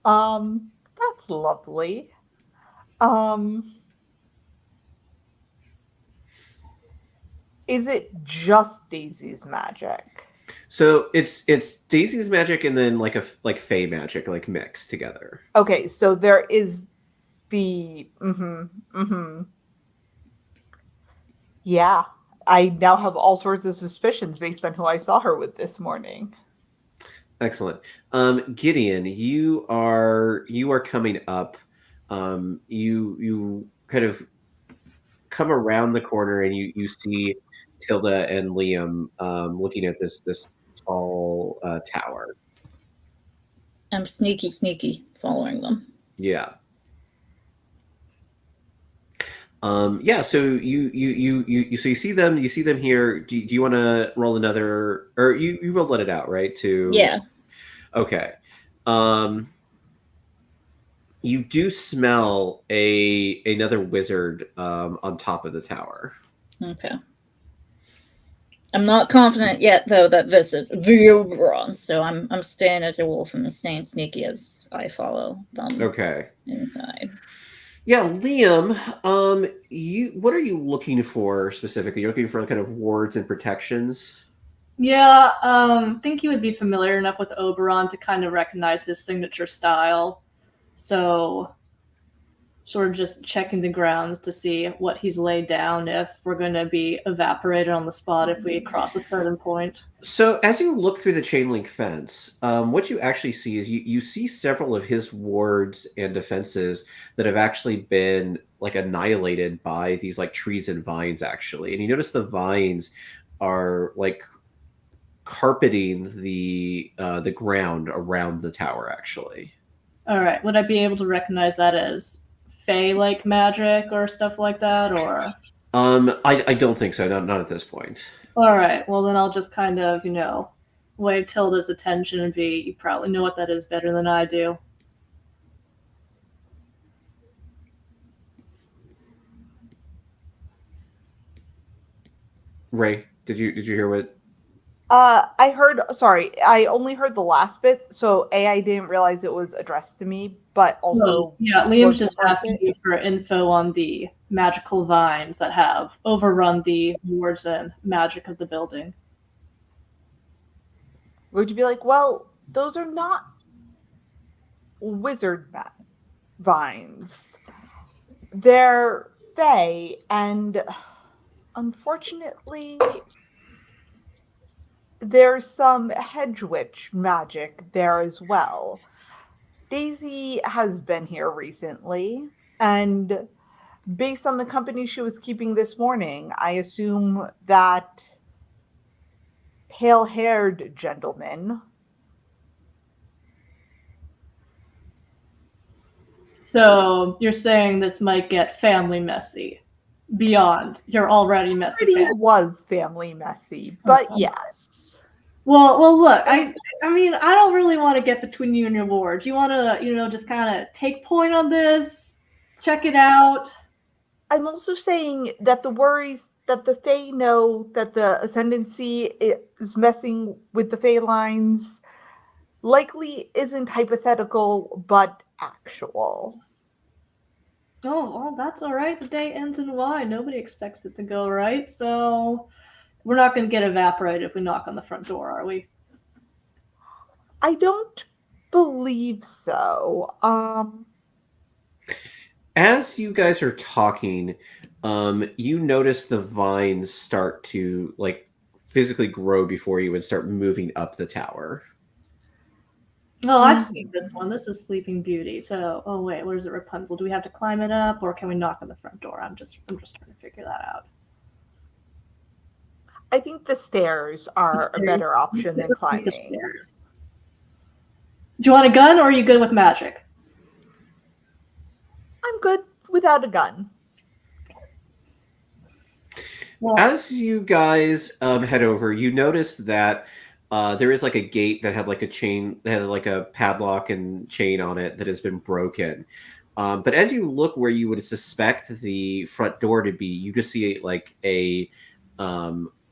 That's lovely. Is it just Daisy's magic? So it's Daisy's magic and then like Fey magic like mixed together. Okay, so there is the Yeah, I now have all sorts of suspicions based on who I saw her with this morning. Excellent. Gideon, you are coming up. You kind of come around the corner and you see Tilda and Liam looking at this tall tower. I'm sneaky following them. Yeah. Yeah, so you see them here. Do you want to roll another, or you will let it out, right? Yeah. Okay. You do smell another wizard on top of the tower. Okay. I'm not confident yet, though, that this is the Oberon, so I'm staying as a wolf and staying sneaky as I follow them. Okay. Inside. Yeah, Liam. What are you looking for specifically? You're looking for kind of wards and protections. Yeah, think he would be familiar enough with Oberon to kind of recognize his signature style. So, sort of just checking the grounds to see what he's laid down, if we're going to be evaporated on the spot if we cross a certain point. So as you look through the chain link fence, what you actually see is you see several of his wards and defenses that have actually been like annihilated by these like trees and vines, actually. And you notice the vines are like carpeting the ground around the tower, actually. All right. Would I be able to recognize that as Fey-like magic or stuff like that, or? I don't think so. Not at this point. All right. Well, then I'll just kind of, wave Tilda's attention and be, you probably know what that is better than I do. Ray, did you hear what? I heard, sorry, I only heard the last bit, so I didn't realize it was addressed to me, but also... Well, yeah, Liam's just asking you for info on the magical vines that have overrun the wards and magic of the building. Would you be like, well, those are not wizard vines. They're Fey, and unfortunately... there's some hedge witch magic there as well. Daisy has been here recently, and based on the company she was keeping this morning, I assume that pale-haired gentleman. So you're saying this might get family messy beyond your already messy family. It was family messy, but yes. Well, look, I mean, I don't really want to get between you and your ward. You want to, just kind of take point on this, check it out. I'm also saying that the worries that the Fae know that the Ascendancy is messing with the Fae lines likely isn't hypothetical, but actual. Oh, well, that's all right. The day ends in Y. Nobody expects it to go right, so... we're not going to get evaporated if we knock on the front door, are we? I don't believe so. As you guys are talking, you notice the vines start to like physically grow before you and start moving up the tower. Oh, I've seen this one. This is Sleeping Beauty. So, oh wait, where's it, Rapunzel? Do we have to climb it up, or can we knock on the front door? I'm just trying to figure that out. I think the stairs are a better option than climbing. The stairs. Do you want a gun, or are you good with magic? I'm good without a gun. as you guys head over, you notice that there is like a gate that had like a chain, that had like a padlock and chain on it that has been broken. But as you look where you would suspect the front door to be, you just see like a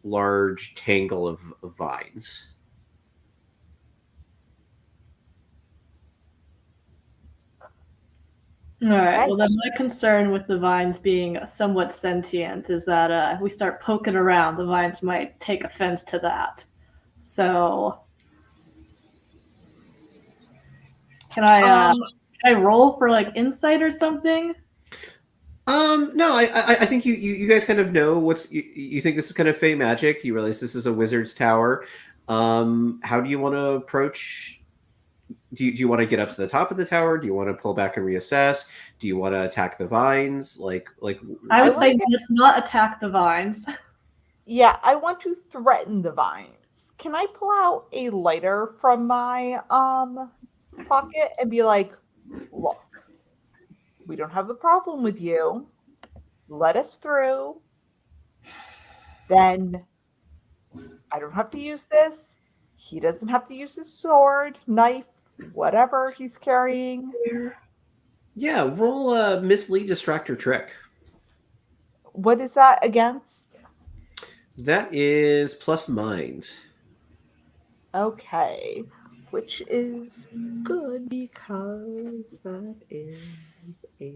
large tangle of vines. All right. Okay. Well, then my concern with the vines being somewhat sentient is that if we start poking around, the vines might take offense to that. So, can I roll for like insight or something? No, I think you guys kind of know what's you think this is kind of fey magic. You realize this is a wizard's tower. How do you want to approach? Do you want to get up to the top of the tower? Do you want to pull back and reassess? Do you want to attack the vines? Like I would I say like it. let's not attack the vines. Yeah, I want to threaten the vines. Can I pull out a lighter from my pocket and be like, look, we don't have a problem with you. Let us through. Then I don't have to use this. He doesn't have to use his sword, knife, whatever he's carrying. Yeah, roll a mislead, distract, or trick. What is that against? That is plus mind. Okay. Which is good because that is a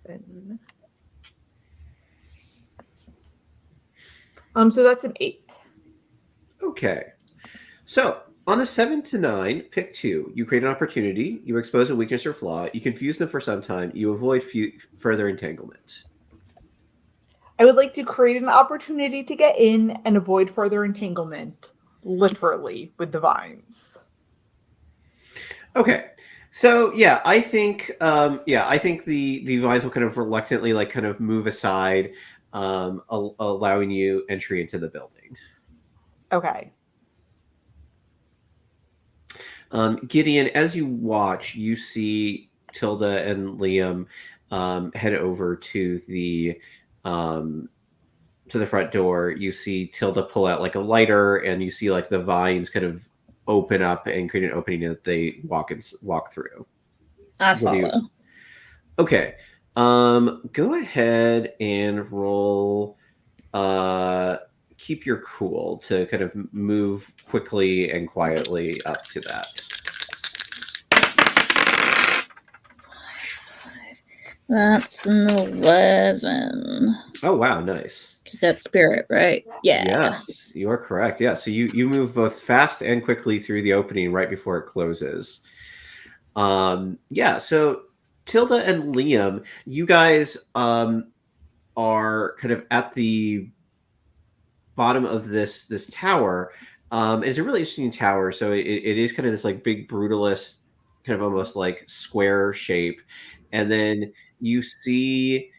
7. So that's an 8. Okay. So on a 7 to 9, pick 2. You create an opportunity. You expose a weakness or flaw. You confuse them for some time. You avoid further entanglement. I would like to create an opportunity to get in and avoid further entanglement, literally, with the vines. Okay. So yeah, I think the vines will kind of reluctantly like kind of move aside, allowing you entry into the building. Okay. Gideon, as you watch, you see Tilda and Liam head over to the front door. You see Tilda pull out like a lighter, and you see like the vines kind of open up and create an opening that they walk through. I What do you- follow. Okay. Go ahead and roll. Keep your cool to kind of move quickly and quietly up to that. That's an 11. Oh wow, nice. Because that's spirit, right? Yeah. Yes, you are correct. Yeah, so you move both fast and quickly through the opening right before it closes. Yeah, so Tilda and Liam, you guys are kind of at the bottom of this tower. It's a really interesting tower. So it is kind of this like big brutalist, kind of almost like square shape, and then you see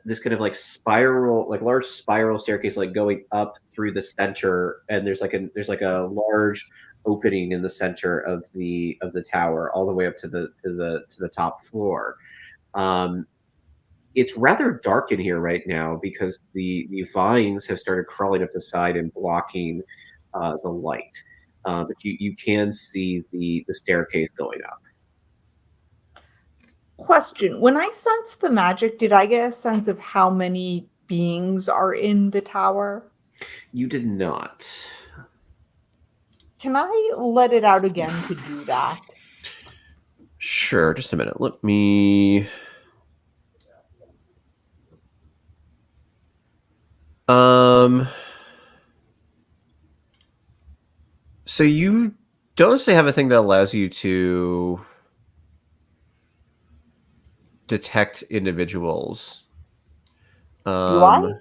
this kind of like spiral, like large spiral staircase, like going up through the center, and there's like a large opening in the center of the tower, all the way up to the top floor. It's rather dark in here right now because the vines have started crawling up the side and blocking the light. But you can see the staircase going up. Question. When I sensed the magic, did I get a sense of how many beings are in the tower? You did not. Can I let it out again to do that? Sure, just a minute. Let me. So you don't necessarily have a thing that allows you to detect individuals. Do I?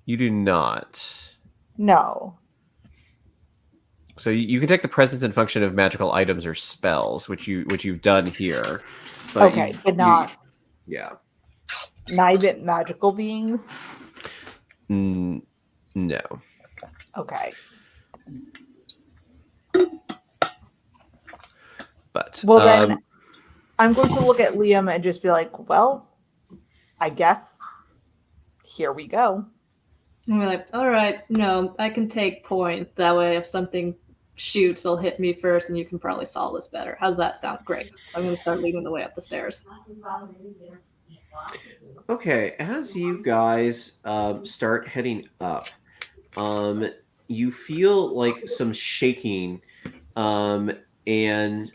You do not. No. So you can detect the presence and function of magical items or spells, which you've done here. But Okay, but not Yeah. Nibit magical beings? No. Okay. But Well, then I'm going to look at Liam and just be like, well, I guess here we go. And we're like, all right, no, I can take point. That way, if something shoots, it'll hit me first, and you can probably solve this better. How's that sound? Great. I'm going to start leading the way up the stairs. Okay, as you guys start heading up, you feel like some shaking, and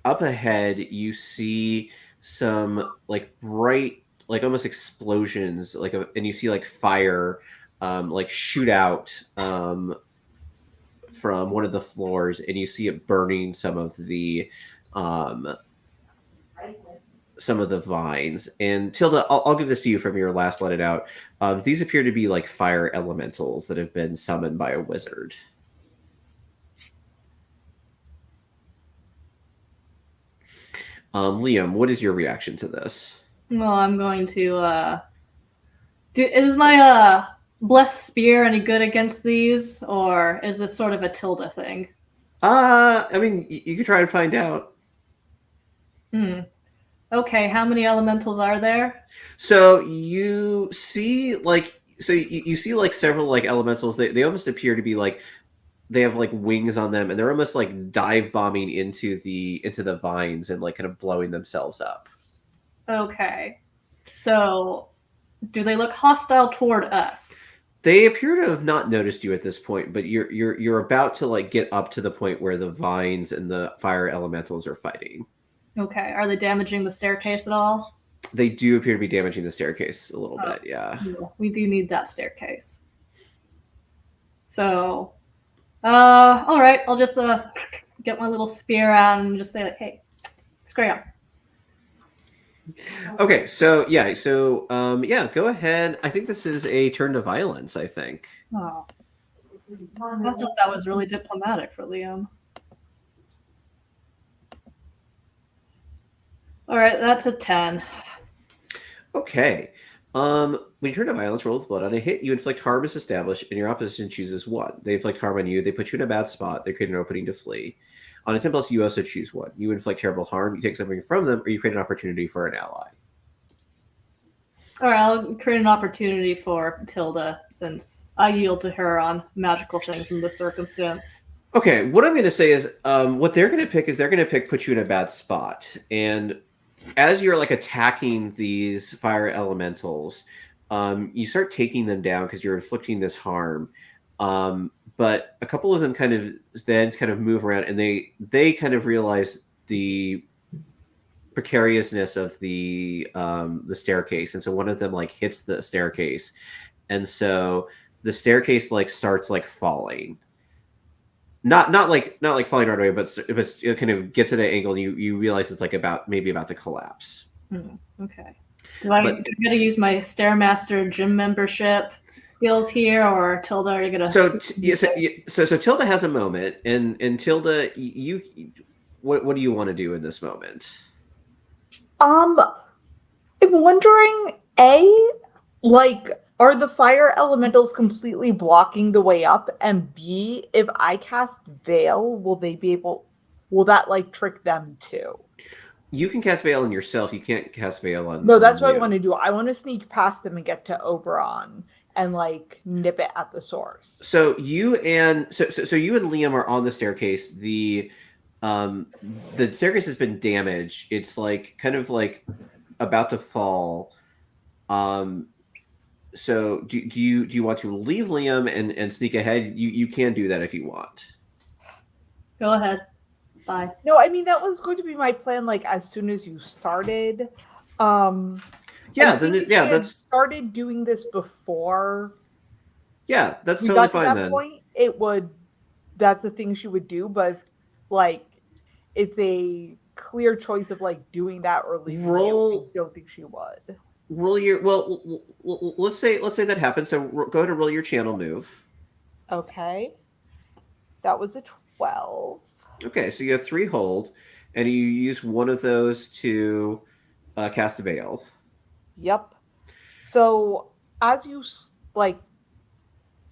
up ahead you see some like bright, like almost explosions, and you see like fire, like shoot out from one of the floors, and you see it burning um, some of the vines. And Tilda, I'll give this to you from your last Let It Out. These appear to be like fire elementals that have been summoned by a wizard. Liam, what is your reaction to this? Well, I'm going to is my blessed spear any good against these, or is this sort of a Tilda thing? I mean, you could try and find out. Okay, how many elementals are there? So you see you see like several like elementals. They almost appear to be like they have like wings on them, and they're almost like dive bombing into the vines and like kind of blowing themselves up. Okay. So, do they look hostile toward us? They appear to have not noticed you at this point, but you're about to like get up to the point where the vines and the fire elementals are fighting. Okay. Are they damaging the staircase at all? They do appear to be damaging the staircase a little bit, yeah. We do need that staircase. So, all right. I'll just get my little spear out and just say like, "Hey, scram." Okay, so yeah, go ahead. I think this is a turn to violence, I think. Oh, I thought that was really diplomatic for Liam. All right, that's a 10. Okay. When you turn to violence, roll with blood. On a hit, you inflict harm is established, and your opposition chooses one. They inflict harm on you. They put you in a bad spot. They create an opening to flee. On a 10 plus, you also choose one. You inflict terrible harm. You take something from them, or you create an opportunity for an ally. All right, I'll create an opportunity for Tilda since I yield to her on magical things in this circumstance. Okay, what I'm going to say is, what they're going to pick is they're going to put you in a bad spot, and as you're like attacking these fire elementals, you start taking them down because you're inflicting this harm. But a couple of them kind of move around, and they kind of realize the precariousness of the staircase, and so one of them like hits the staircase, and so the staircase like starts like falling. Not like falling right away, but it kind of gets at an angle, and you realize it's like about to collapse. Okay. Do I get to use my Stairmaster gym membership skills here, or Tilda, are you gonna? So Tilda has a moment, and Tilda, what do you want to do in this moment? I'm wondering, are the fire elementals completely blocking the way up? And B, if I cast Veil, will that like trick them too? You can cast Veil on yourself. You can't cast Veil on. No, that's what you. I want to do. I want to sneak past them and get to Oberon and like nip it at the source. So you and Liam are on the staircase. The staircase has been damaged. It's like kind of like about to fall. So do you want to leave Liam and sneak ahead? You can do that if you want. Go ahead. Bye. No, I mean that was going to be my plan. Like as soon as you started, that's started doing this before. Yeah, that's we totally got to fine that then. Point, it would. That's the thing she would do, but like it's a clear choice of like doing that or leaving. I don't think she would. Roll your let's say that happens. So go ahead and roll your channel move. Okay, that was a 12. Okay, so you have 3 hold, and you use one of those to cast a Veil. Yep. So as you like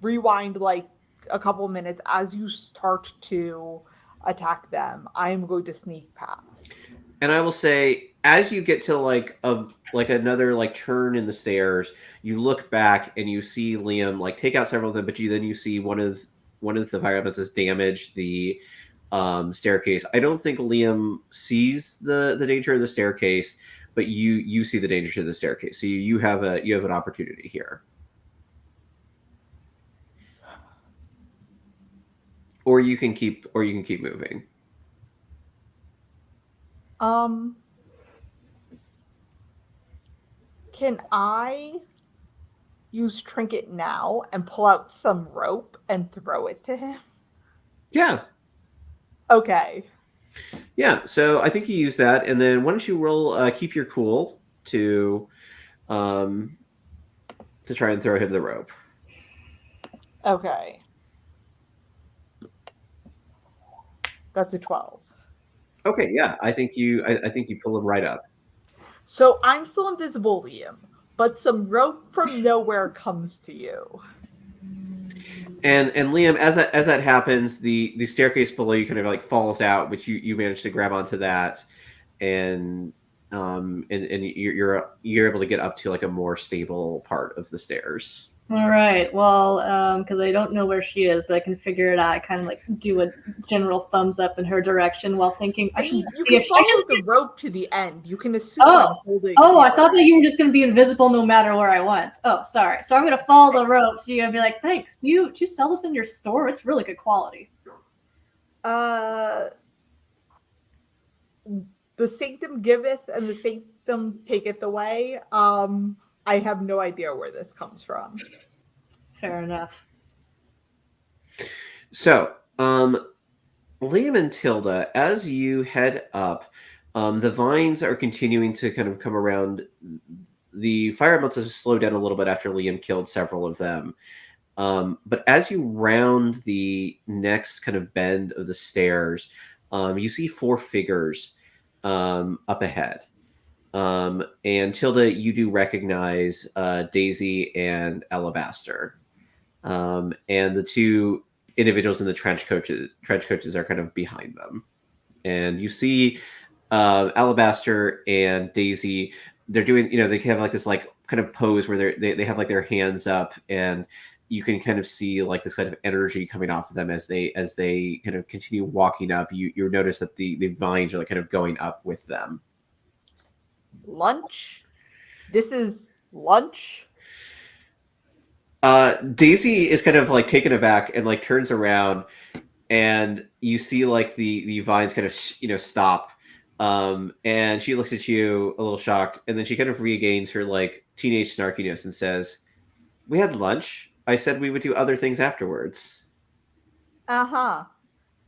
rewind like a couple minutes, as you start to attack them, I am going to sneak past. And I will say, as you get to like another like turn in the stairs, you look back and you see Liam like take out several of them, but you see one of the fire elementals damage the staircase. I don't think Liam sees the danger of the staircase, but you see the danger to the staircase. So you have an opportunity here. Or you can keep moving. Can I use Trinket now and pull out some rope and throw it to him? Yeah. Okay. Yeah. So I think you use that, and then why don't you roll keep your cool to try and throw him the rope. Okay. That's a 12. Okay, yeah. I think you pull him right up. So I'm still invisible, Liam, but some rope from nowhere comes to you. And Liam, as that happens, the staircase below you kind of like falls out, which you manage to grab onto that, and you're able to get up to like a more stable part of the stairs. All right. Well, because I don't know where she is, but I can figure it out. I kind of like do a general thumbs up in her direction while thinking I I mean, should you see can if follow I should the see. rope to the end. You can assume Oh. I'm holding. Oh, I her. thought that you were just going to be invisible no matter where I went. Oh, sorry. So I'm going to follow the rope. So you're going to be like, thanks. Do you sell this in your store? It's really good quality. The sanctum giveth and the sanctum taketh away. I have no idea where this comes from. Fair enough. So, Liam and Tilda, as you head up, the vines are continuing to kind of come around. The fire elementals slow down a little bit after Liam killed several of them. But as you round the next kind of bend of the stairs, you see 4 figures up ahead. And Tilda, you do recognize Daisy and Alabaster. And the 2 individuals in the trench coaches are kind of behind them. And you see Alabaster and Daisy, they're doing, they have like this like kind of pose where they have like their hands up, and you can kind of see like this kind of energy coming off of them as they kind of continue walking up. You notice that the vines are like kind of going up with them. Lunch? This is lunch? Daisy is kind of like taken aback and like turns around, and you see like the vines kind of stop, and she looks at you a little shocked, and then she kind of regains her like teenage snarkiness and says, "We had lunch. I said we would do other things afterwards." Uh-huh.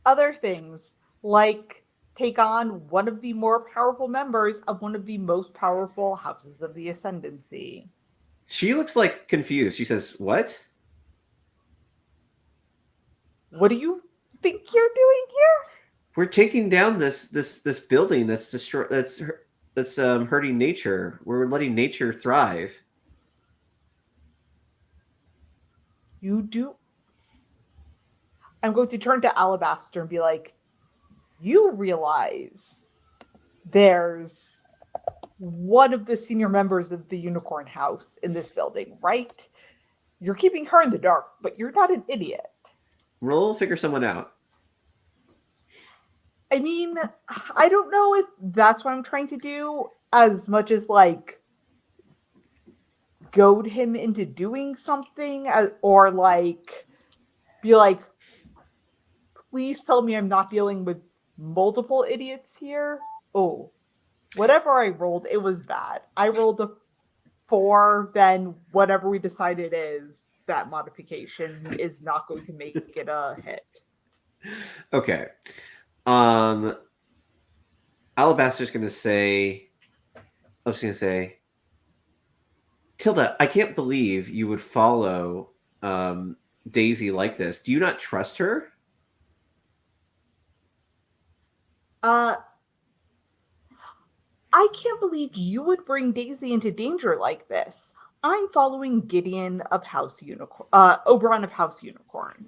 Other things, like take on one of the more powerful members of one of the most powerful houses of the Ascendancy. She looks like confused. She says, "What?" What do you think you're doing here? We're taking down this building that's hurting nature. We're letting nature thrive. You do? I'm going to turn to Alabaster and be like, you realize there's one of the senior members of the Unicorn House in this building, right? You're keeping her in the dark, but you're not an idiot. Roll, figure someone out. I mean, I don't know if that's what I'm trying to do, as much as like goad him into doing something, or like be like, please tell me I'm not dealing with multiple idiots here. Oh, whatever I rolled, it was bad. I rolled a 4, then whatever we decide it is, that modification is not going to make it a hit. Okay. Alabaster's going to say, I was going to say, Tilda, I can't believe you would follow Daisy like this. Do you not trust her? I can't believe you would bring Daisy into danger like this. I'm following Gideon of House Unicorn, Oberon of House Unicorn.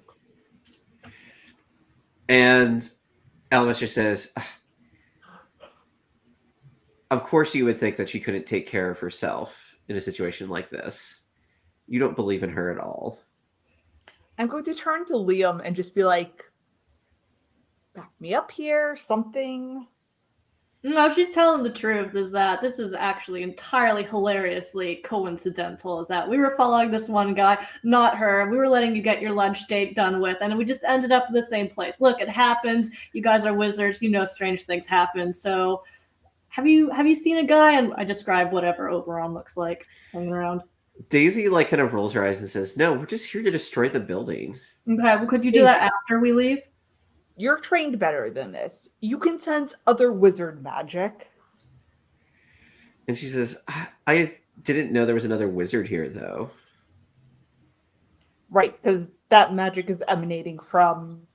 And Alabaster says, Of course, you would think that she couldn't take care of herself in a situation like this. You don't believe in her at all. I'm going to turn to Liam and just be like, back me up here, something. No, she's telling the truth. Is that this is actually entirely hilariously coincidental. Is that we were following this one guy, not her. We were letting you get your lunch date done with, and we just ended up in the same place. Look, it happens. You guys are wizards. You know strange things happen. So, have you seen a guy? And I describe whatever Oberon looks like hanging around. Daisy kind of rolls her eyes and says, "No, we're just here to destroy the building." Okay, well, could you do that after we leave? You're trained better than this. You can sense other wizard magic. And she says, "I didn't know there was another wizard here, though." Right, because that magic is emanating from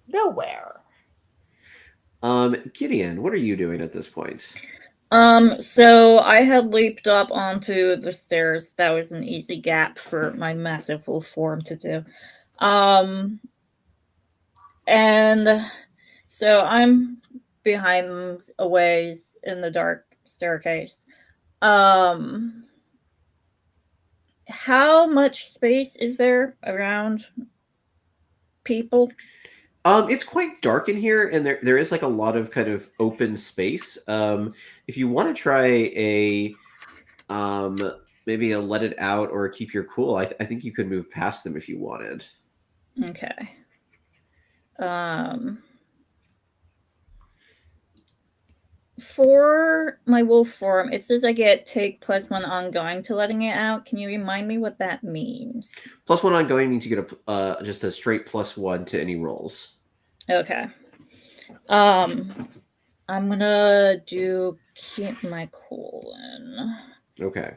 nowhere. Gideon, what are you doing at this point? So I had leaped up onto the stairs. That was an easy gap for my massive wolf form to do. And so I'm behind them a ways in the dark staircase. How much space is there around people? It's quite dark in here, and there is a lot of kind of open space. If you want to try a maybe a let it out or keep your cool, I think you could move past them if you wanted. Okay. For my wolf form, it says I get take +1 ongoing to letting it out. Can you remind me what that means? +1 ongoing means you get just a straight +1 to any rolls. Okay. I'm gonna do keep my cool in. Okay.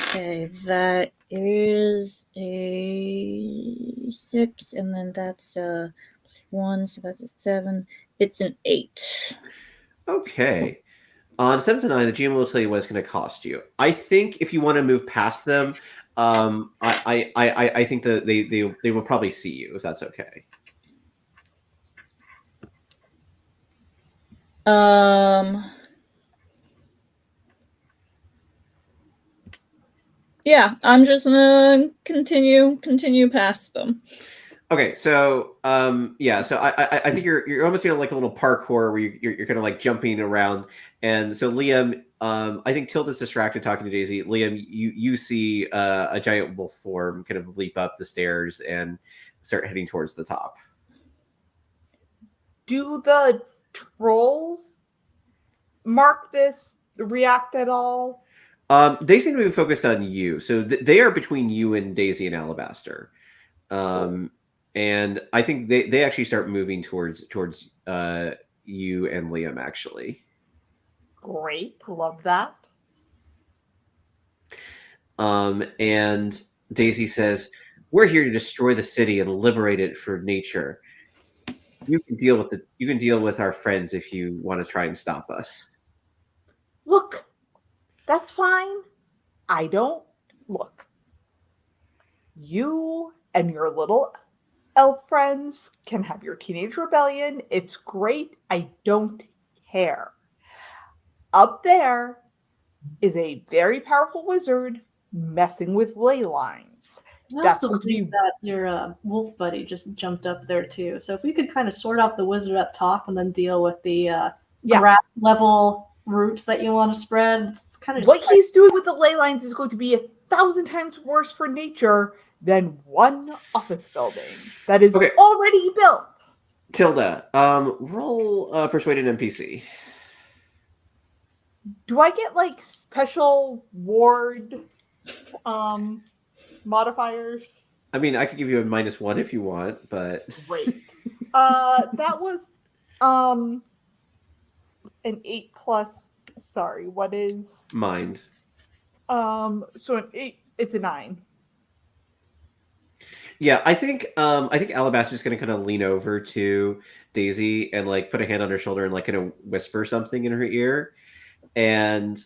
Okay, that is a 6, and then that's a +1, so that's a 7. It's an 8. Okay. On 7 to 9, the GM will tell you what it's going to cost you. I think if you want to move past them, I think that they will probably see you if that's okay. Yeah, I'm just gonna continue past them. Okay, so yeah, so I think you're almost doing like a little parkour where you're kind of jumping around, and so Liam, I think Tilda's distracted talking to Daisy. Liam, you see a giant wolf form kind of leap up the stairs and start heading towards the top. Do the trolls mark this, react at all? They seem to be focused on you, so they are between you and Daisy and Alabaster. And I think they actually start moving towards you and Liam, actually. Great, love that. And Daisy says, "We're here to destroy the city and liberate it for nature. You can deal with it. You can deal with our friends if you want to try and stop us." Look, that's fine. I don't. Look, you and your little elf friends can have your teenage rebellion. It's great. I don't care. Up there is a very powerful wizard messing with ley lines. I That's also going to be think that your wolf buddy just jumped up there too. So if we could kind of sort out the wizard up top and then deal with the grass level roots that you want to spread, it's kind of what he's doing with the ley lines is going to be 1,000 times worse for nature than one office building that is already built. Tilda, roll persuade an NPC. Do I get special ward modifiers? I mean, I could give you a -1 if you want, but great. That was an 8+. Sorry, what is mind? So an 8. It's a 9. Yeah, I think Alabaster's going to kind of lean over to Daisy and put a hand on her shoulder and kind of whisper something in her ear, and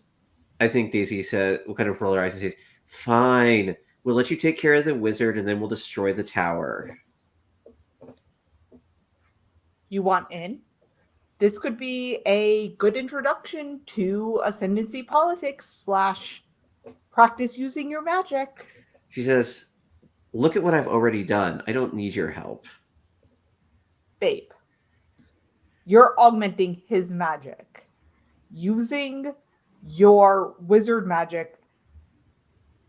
I think Daisy will kind of roll her eyes and say, "Fine, we'll let you take care of the wizard, and then we'll destroy the tower." You want in? this could be a good introduction to ascendancy politics / practice using your magic. She says, "Look at what I've already done. I don't need your help." Babe, you're augmenting his magic. Using your wizard magic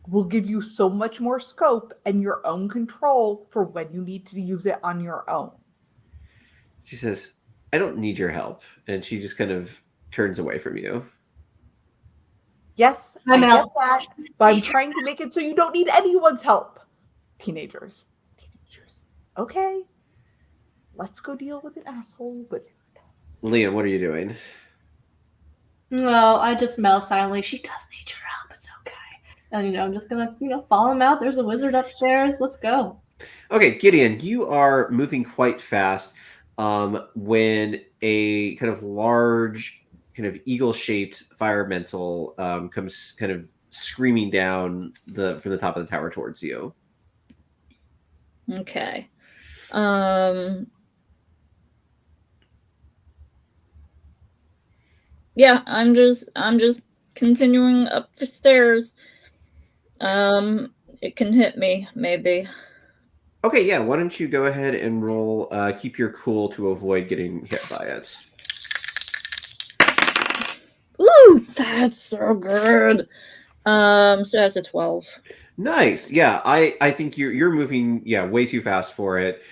will give you so much more scope and your own control for when you need to use it on your own. She says, "I don't need your help." And she just kind of turns away from you. Yes, I'm I get out. that, but I'm trying to make it so you don't need anyone's help. Teenagers. Okay. Let's go deal with an asshole wizard. Liam, what are you doing? No, I just smell silently. She does need your help. It's okay. And, I'm just going to, follow him out. There's a wizard upstairs. Let's go. Okay, Gideon, you are moving quite fast when a kind of large, kind of eagle-shaped fire elemental comes kind of screaming down from the top of the tower towards you. Okay. Yeah, I'm just continuing up the stairs. It can hit me, maybe. Okay, yeah, why don't you go ahead and roll keep your cool to avoid getting hit by it. Ooh, that's so good. So that's a 12. Nice. Yeah, I think you're moving way too fast for it.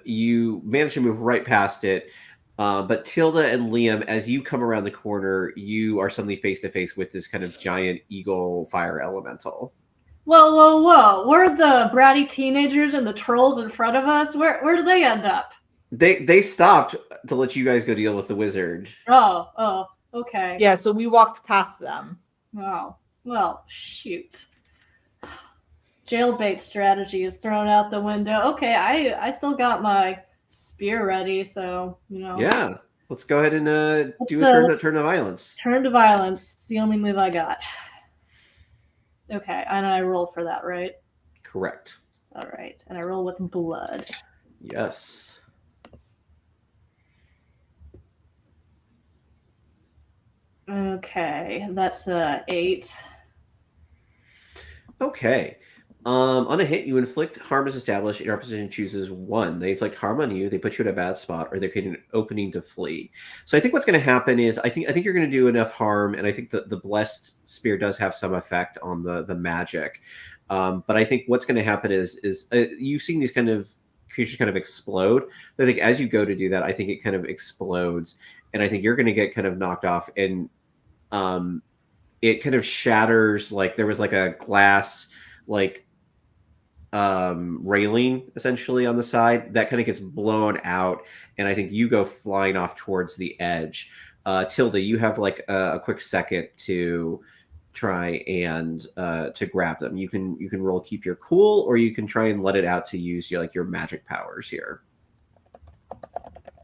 You managed to move right past it. But Tilda and Liam, as you come around the corner, you are suddenly face to face with this kind of giant eagle fire elemental. Whoa. Where the bratty teenagers and the trolls in front of us? Where do they end up? They stopped to let you guys go deal with the wizard. Oh, okay. Yeah, so we walked past them. Oh, well, shoot. Jailbait strategy is thrown out the window. Okay, I still got my spear ready, so, Yeah, let's go ahead and do a turn to violence. Turn to violence. It's the only move I got. Okay, and I roll for that, right? Correct. All right, and I roll with blood. Yes. Okay, that's 8. Okay. On a hit, you inflict harm as established. Your opposition chooses one. They inflict harm on you. They put you in a bad spot, or they create an opening to flee. So I think what's going to happen is I think you're going to do enough harm, and I think the blessed spear does have some effect on the magic. But I think what's going to happen is you've seen these kind of creatures kind of explode. I think as you go to do that, I think it kind of explodes, and I think you're going to get kind of knocked off, and it kind of shatters. Like there was like a glass railing essentially on the side that kind of gets blown out, and I think you go flying off towards the edge. Tilda, you have like a quick second to try and to grab them. You can roll keep your cool, or you can try and let it out to use your magic powers here.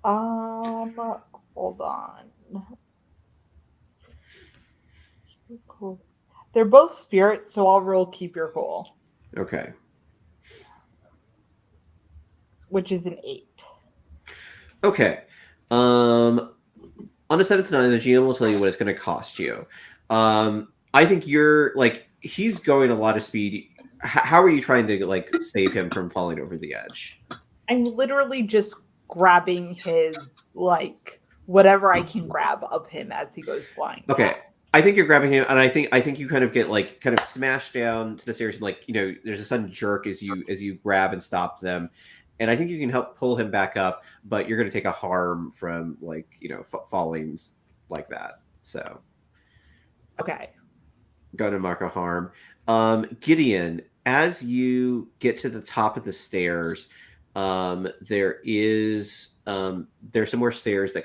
Hold on. Cool. They're both spirits, so I'll roll keep your cool. Okay. Which is an 8. Okay. On a 7 to 9, the GM will tell you what it's going to cost you. I think you're he's going a lot of speed. How are you trying to save him from falling over the edge? I'm literally just grabbing his whatever I can grab of him as he goes flying. Okay. I think you're grabbing him, and I think you kind of get kind of smashed down to the stairs, and there's a sudden jerk as you grab and stop them, and I think you can help pull him back up, but you're going to take a harm from falling like that. So, okay, go to mark a harm. Gideon, as you get to the top of the stairs, there's some more stairs that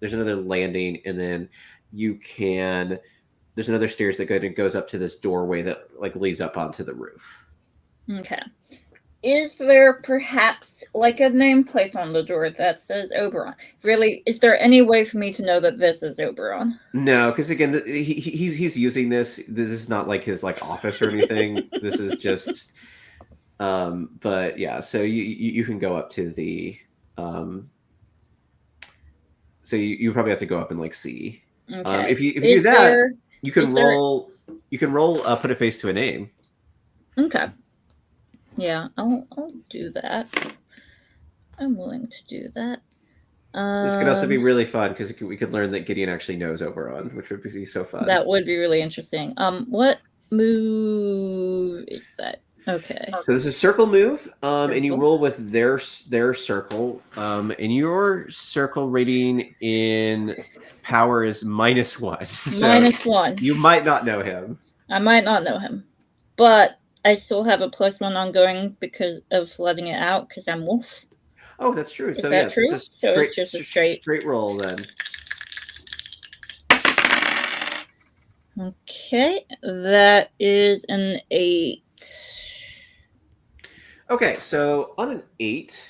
there's another landing, and then there's another stairs that goes up to this doorway that leads up onto the roof. Okay. Is there perhaps a nameplate on the door that says Oberon? Really, is there any way for me to know that this is Oberon? No, because again, he's using this. This is not his office or anything. This is just, but yeah. So you can go up to the So you probably have to go up and like see. Okay. If you do Is that, there- you can is there- roll. You can roll. Put a face to a name. Okay. Yeah, I'll do that. I'm willing to do that. This could also be really fun because we could learn that Gideon actually knows Oberon, which would be so fun. That would be really interesting. What move is that? Okay. So this is circle move, and you Circle. roll with their circle, and your circle rating in power is -1. So -1. you might not know him. I might not know him, but I still have a +1 ongoing because of letting it out because I'm wolf. Oh, that's true. Is so that yeah, true? It's So it's just a straight roll then. Okay, that is an 8. Okay, so on an 8,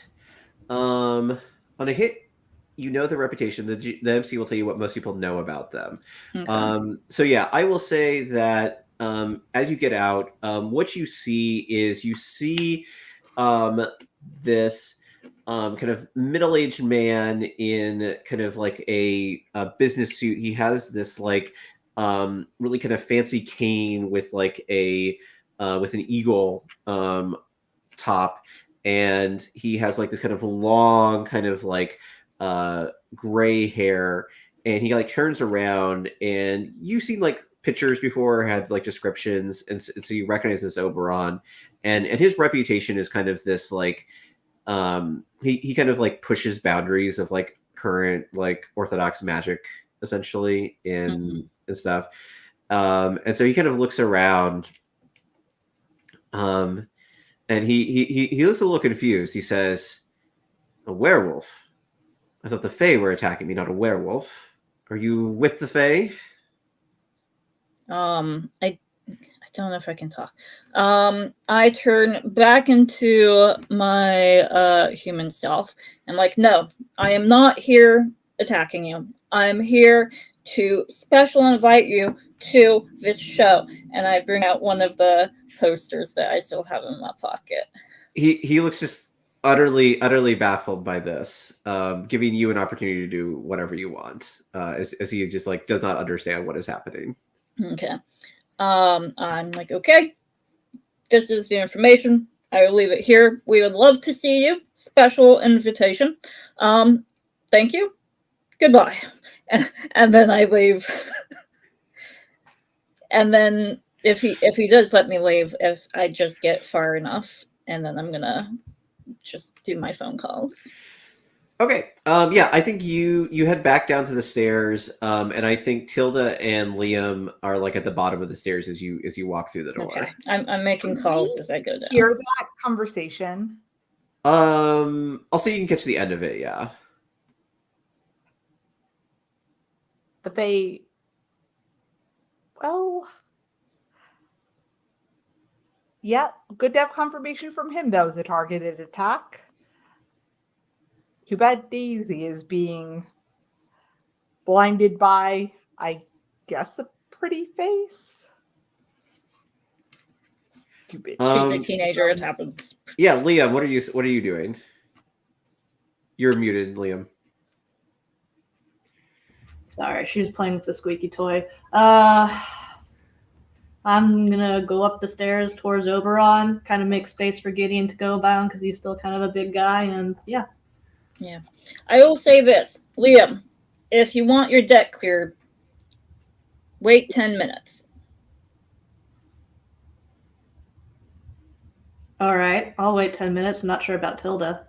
on a hit, you know the reputation. The MC will tell you what most people know about them. Okay. So yeah, I will say that as you get out, what you see is this kind of middle-aged man in kind of like a business suit. He has this like really kind of fancy cane with like with an eagle top, and he has like this kind of long kind of like gray hair, and he like turns around, and you've seen like pictures before, had like descriptions, and so you recognize this Oberon, and his reputation is kind of this like he kind of like pushes boundaries of like current like orthodox magic essentially and stuff, and so he kind of looks around, and he looks a little confused. He says, "A werewolf? I thought the Fae were attacking me, not a werewolf. Are you with the Fae?" I don't know if I can talk. I turn back into my human self. I'm like, no, I am not here attacking you. I'm here to special invite you to this show. And I bring out one of the posters that I still have in my pocket. He looks just utterly baffled by this, giving you an opportunity to do whatever you want, as he just like does not understand what is happening. Okay. I'm like, okay, this is the information. I will leave it here. We would love to see you. Special invitation. Thank you. Goodbye. And then I leave. And then if he does let me leave, if I just get far enough, and then I'm gonna just do my phone calls. Okay. Yeah, I think you head back down to the stairs, and I think Tilda and Liam are like at the bottom of the stairs as you walk through the door. Okay. I'm making calls as I go down. Hear that conversation? I'll say you can catch the end of it. Yeah. But they, well, yeah, good to have confirmation from him that was a targeted attack. Too bad Daisy is being blinded by, I guess, a pretty face. Stupid. She's a teenager. It happens. Yeah, Liam, what are you doing? You're muted, Liam. Sorry, she was playing with the squeaky toy. I'm gonna go up the stairs towards Oberon, kind of make space for Gideon to go down because he's still kind of a big guy, and yeah. Yeah. I will say this, Liam, if you want your debt cleared, wait 10 minutes. All right, I'll wait 10 minutes. I'm not sure about Tilda.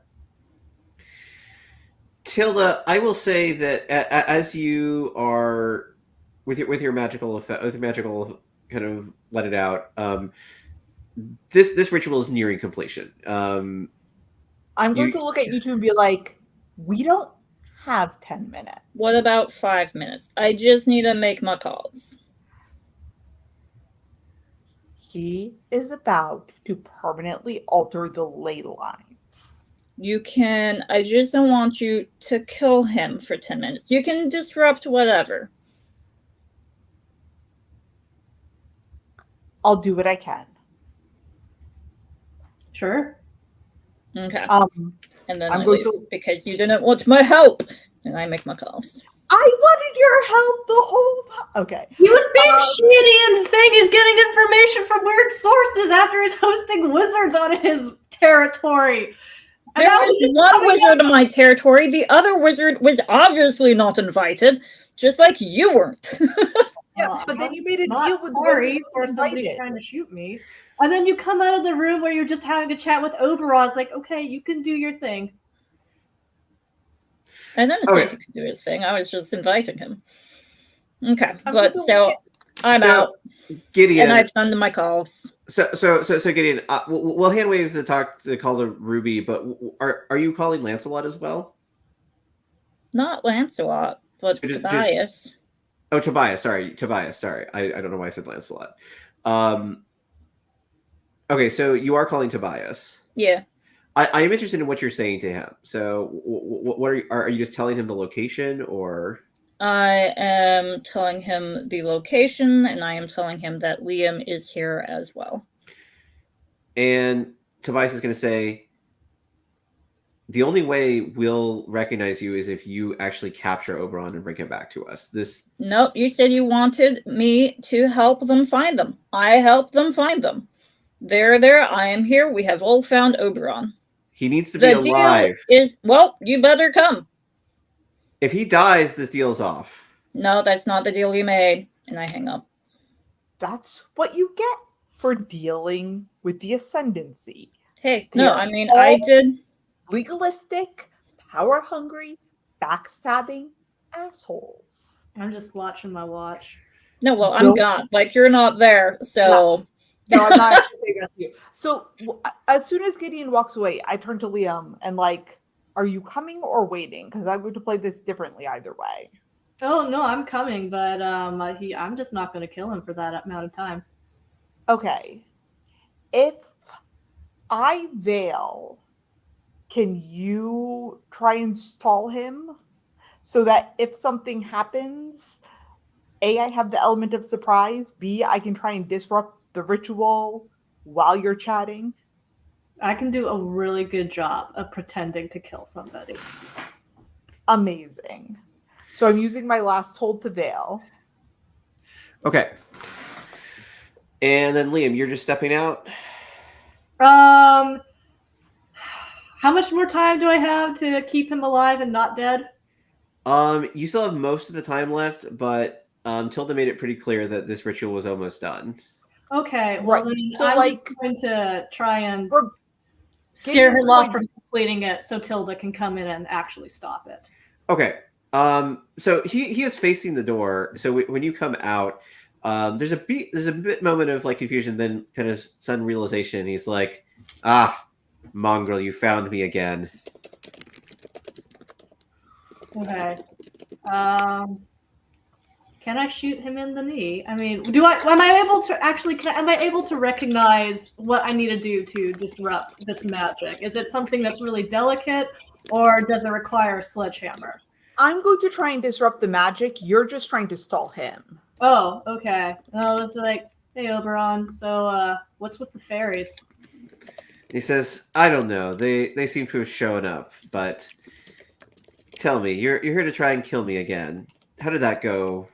Tilda, I will say that as you are with your magical effect, with your magical kind of let it out, this ritual is nearing completion. I'm going to look at you two and be like, we don't have 10 minutes. What about 5 minutes? I just need to make my calls. He is about to permanently alter the ley lines. You can, I just don't want you to kill him for 10 minutes. You can disrupt whatever. I'll do what I can. Sure. Okay. Um, And then I'm I going leave to- because you didn't want my help. And I make my calls. I wanted your help the whole time. Okay. He was being shitty and saying he's getting information from weird sources after he's hosting wizards on his territory. And There that was just one coming wizard in my territory. The other wizard was obviously not invited, just like you weren't. Yeah, but then you made a not deal with sorry whoever for was somebody invited. trying to shoot me. And then you come out of the room where you're just having a chat with Oberon. It's like, okay, you can do your thing. And then Okay. he could do his thing. I was just inviting him. Okay, I'm but going to so look I'm So, out, Gideon. and I've done my calls. So Gideon, we'll hand wave the call to Ruby, but are you calling Lancelot as well? Not Lancelot, but So just- Tobias. Oh, Tobias. Sorry. I don't know why I said Lancelot. Okay, so you are calling Tobias. Yeah. I am interested in what you're saying to him. So, what are you just telling him the location, or? I am telling him the location, and I am telling him that Liam is here as well. And Tobias is going to say, the only way we'll recognize you is if you actually capture Oberon and bring him back to us. Nope, you said you wanted me to help them find them. I helped them find them. They're there. I am here. We have all found Oberon. He needs to be The deal alive. is, well, you better come. If he dies, this deal's off. No, that's not the deal you made. And I hang up. That's what you get for dealing with the ascendancy. Hey, no, They're I mean, I all did. Legalistic, power hungry, backstabbing assholes. I'm just watching my watch. No, well, I'm Nope. gone. Like, you're not there. So, No, I'm not actually saying that to you. So as soon as Gideon walks away, I turn to Liam and like, are you coming or waiting? Because I would play this differently either way. Oh no, I'm coming, but I'm just not going to kill him for that amount of time. Okay. If I veil, can you try and stall him so that if something happens, A, I have the element of surprise, B, I can try and disrupt the ritual while you're chatting? I can do a really good job of pretending to kill somebody. Amazing. So I'm using my last hold to veil. Okay. And then Liam, you're just stepping out. How much more time do I have to keep him alive and not dead? You still have most of the time left, but Tilda made it pretty clear that this ritual was almost done. Okay, well Right. then So, I'm just like, going to try and we're scare Gideon's him off going- from completing it so Tilda can come in and actually stop it. Okay. So he is facing the door. So when you come out, there's a bit moment of like confusion, then kind of sudden realization. He's like, "Ah, mongrel, you found me again." Okay. Can I shoot him in the knee? I mean, am I able to actually, am I able to recognize what I need to do to disrupt this magic? Is it something that's really delicate or does it require a sledgehammer? I'm going to try and disrupt the magic. You're just trying to stall him. Oh, okay. Oh, it's like, hey, Oberon, so what's with the fairies? He says, "I don't know. They seem to have shown up, but tell me, you're here to try and kill me again. How did that go?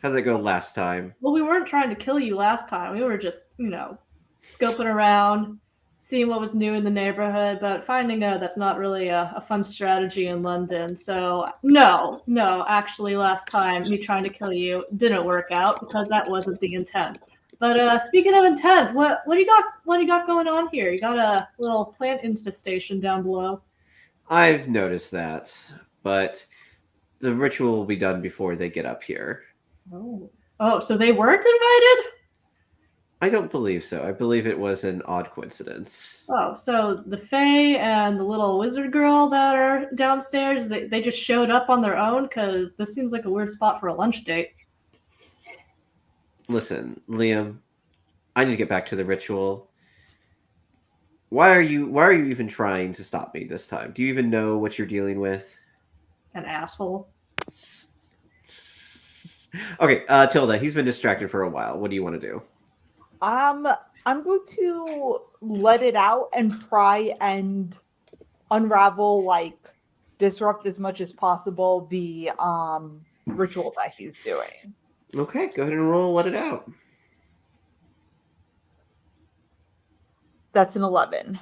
How did that go last time?" Well, we weren't trying to kill you last time. We were just, scoping around, seeing what was new in the neighborhood, but finding out that's not really a fun strategy in London. So, no, actually, last time me trying to kill you didn't work out because that wasn't the intent. But speaking of intent, what do you got? What do you got going on here? You got a little plant infestation down below. I've noticed that, but the ritual will be done before they get up here. Oh, so they weren't invited? I don't believe so. I believe it was an odd coincidence. Oh, so the Fae and the little wizard girl that are downstairs, they just showed up on their own? Because this seems like a weird spot for a lunch date. Listen, Liam, I need to get back to the ritual. Why are you even trying to stop me this time? Do you even know what you're dealing with? An asshole. Okay, Tilda, he's been distracted for a while. What do you want to do? I'm I'm going to let it out and try and unravel, like, disrupt as much as possible the ritual that he's doing. Okay, go ahead and roll. Let it out. That's an 11.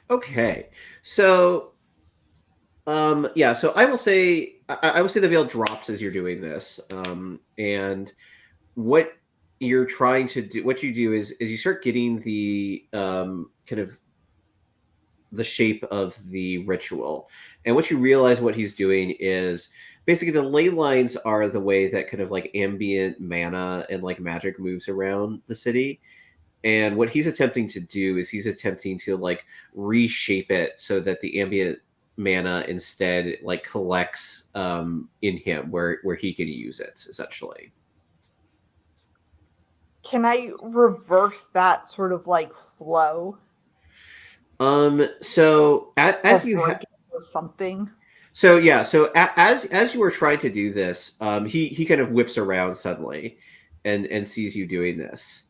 Okay, so yeah, so I will say I will say the veil drops as you're doing this, and what you're trying to do, what you do is you start getting the kind of the shape of the ritual, and what you realize what he's doing is basically the ley lines are the way that kind of like ambient mana and like magic moves around the city. And what he's attempting to do is he's attempting to like reshape it so that the ambient mana instead like collects in him where he can use it essentially. Can I reverse that sort of like flow? So as you or something. So yeah, so as you were trying to do this, he kind of whips around suddenly, and sees you doing this,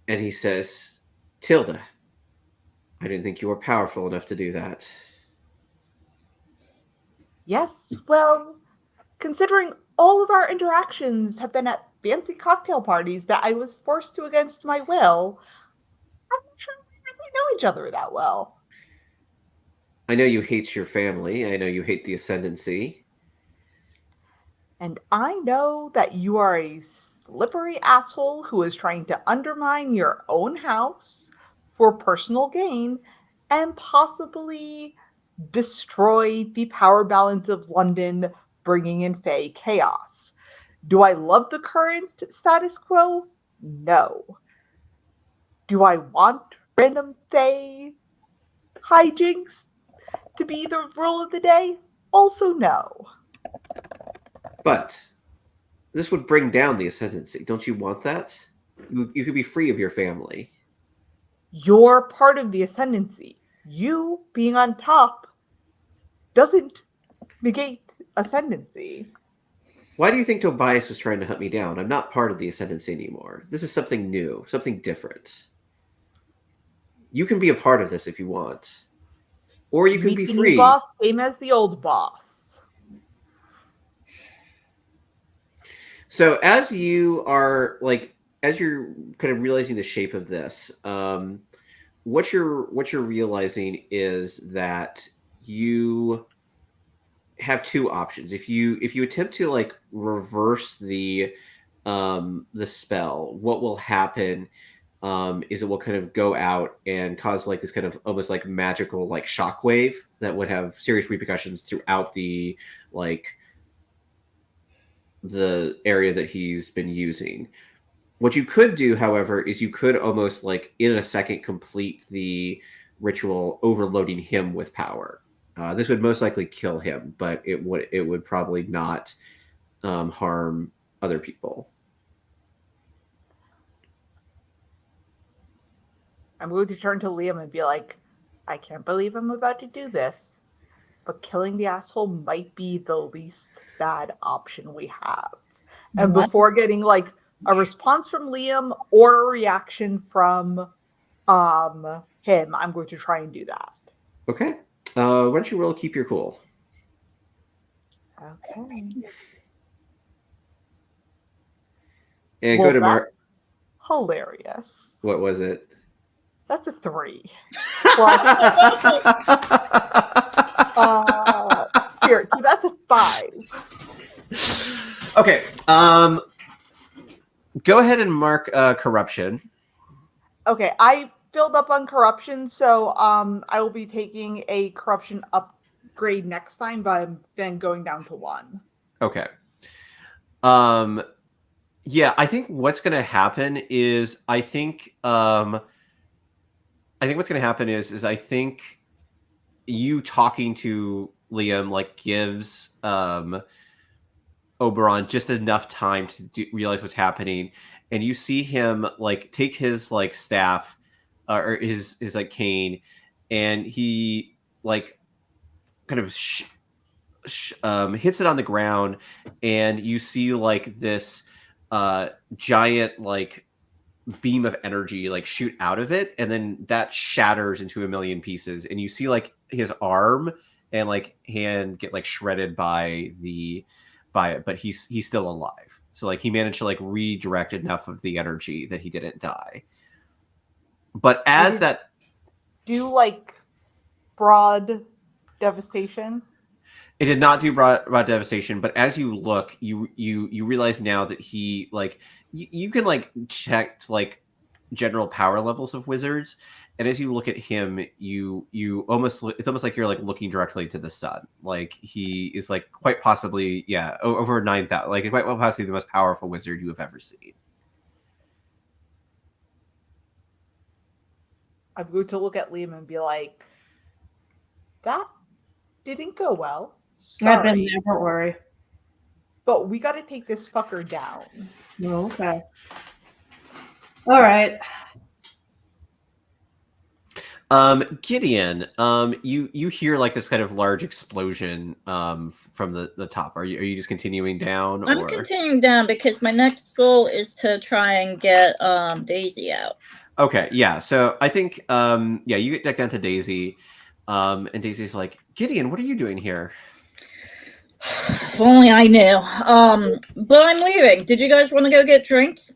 and he says, "Tilda, I didn't think you were powerful enough to do that." Yes, well, considering all of our interactions have been at fancy cocktail parties that I was forced to against my will, I'm not sure we really know each other that well. I know you hate your family. I know you hate the ascendancy. And I know that you are a slippery asshole who is trying to undermine your own house for personal gain and possibly destroy the power balance of London, bringing in Fey chaos. Do I love the current status quo? No. Do I want random Fey hijinks to be the rule of the day? Also no. But this would bring down the ascendancy. Don't you want that? You could be free of your family. You're part of the ascendancy. You being on top doesn't negate ascendancy. Why do you think Tobias was trying to hunt me down? I'm not part of the ascendancy anymore. This is something new, something different. You can be a part of this if you want. Or you can Meet be the free. new boss, same as the old boss. So as you are like, as you're kind of realizing the shape of this, what you're realizing is that you have two options. If you attempt to like reverse the spell, what will happen is it will kind of go out and cause like this kind of almost like magical like shockwave that would have serious repercussions throughout the like the area that he's been using. What you could do, however, is you could almost like in a second complete the ritual, overloading him with power. This would most likely kill him, but it would probably not harm other people. I'm going to turn to Liam and be like, I can't believe I'm about to do this, but killing the asshole might be the least bad option we have. And What? before getting like a response from Liam or a reaction from him, I'm going to try and do that. Okay. Why don't you roll keep your cool? Okay. And Well, go to Mark. Hilarious. What was it? That's a 3. Well, Spirit, so that's a 5. Okay. Go ahead and mark corruption. Okay, I filled up on corruption, so I will be taking a corruption upgrade next time, but I'm then going down to 1. Okay. Yeah, I think what's going to happen is I think what's going to happen is I think you talking to Liam like gives Oberon just enough time to realize what's happening, and you see him like take his like staff or his like cane, and he like kind of hits it on the ground, and you see like this giant like beam of energy like shoot out of it, and then that shatters into a million pieces, and you see like his arm and like hand get like shredded by it, but he's still alive. So like he managed to like redirect enough of the energy that he didn't die. But as that do like broad devastation. It did not do broad devastation, but as you look, you realize now that he like you can like check like general power levels of wizards, and as you look at him, you almost it's almost like you're like looking directly to the sun. Like he is like quite possibly over 9,000, like quite well possibly the most powerful wizard you have ever seen. I'm going to look at Liam and be like, that didn't go well. I've been Sorry, there, don't worry. but we got to take this fucker down. Oh, okay. All right. Gideon, you hear like this kind of large explosion from the top. Are you just continuing down? I'm continuing down because my next goal is to try and get Daisy out. Okay, yeah. So I think you get back down to Daisy, and Daisy's like, Gideon, what are you doing here? If only I knew. But I'm leaving. Did you guys want to go get drinks?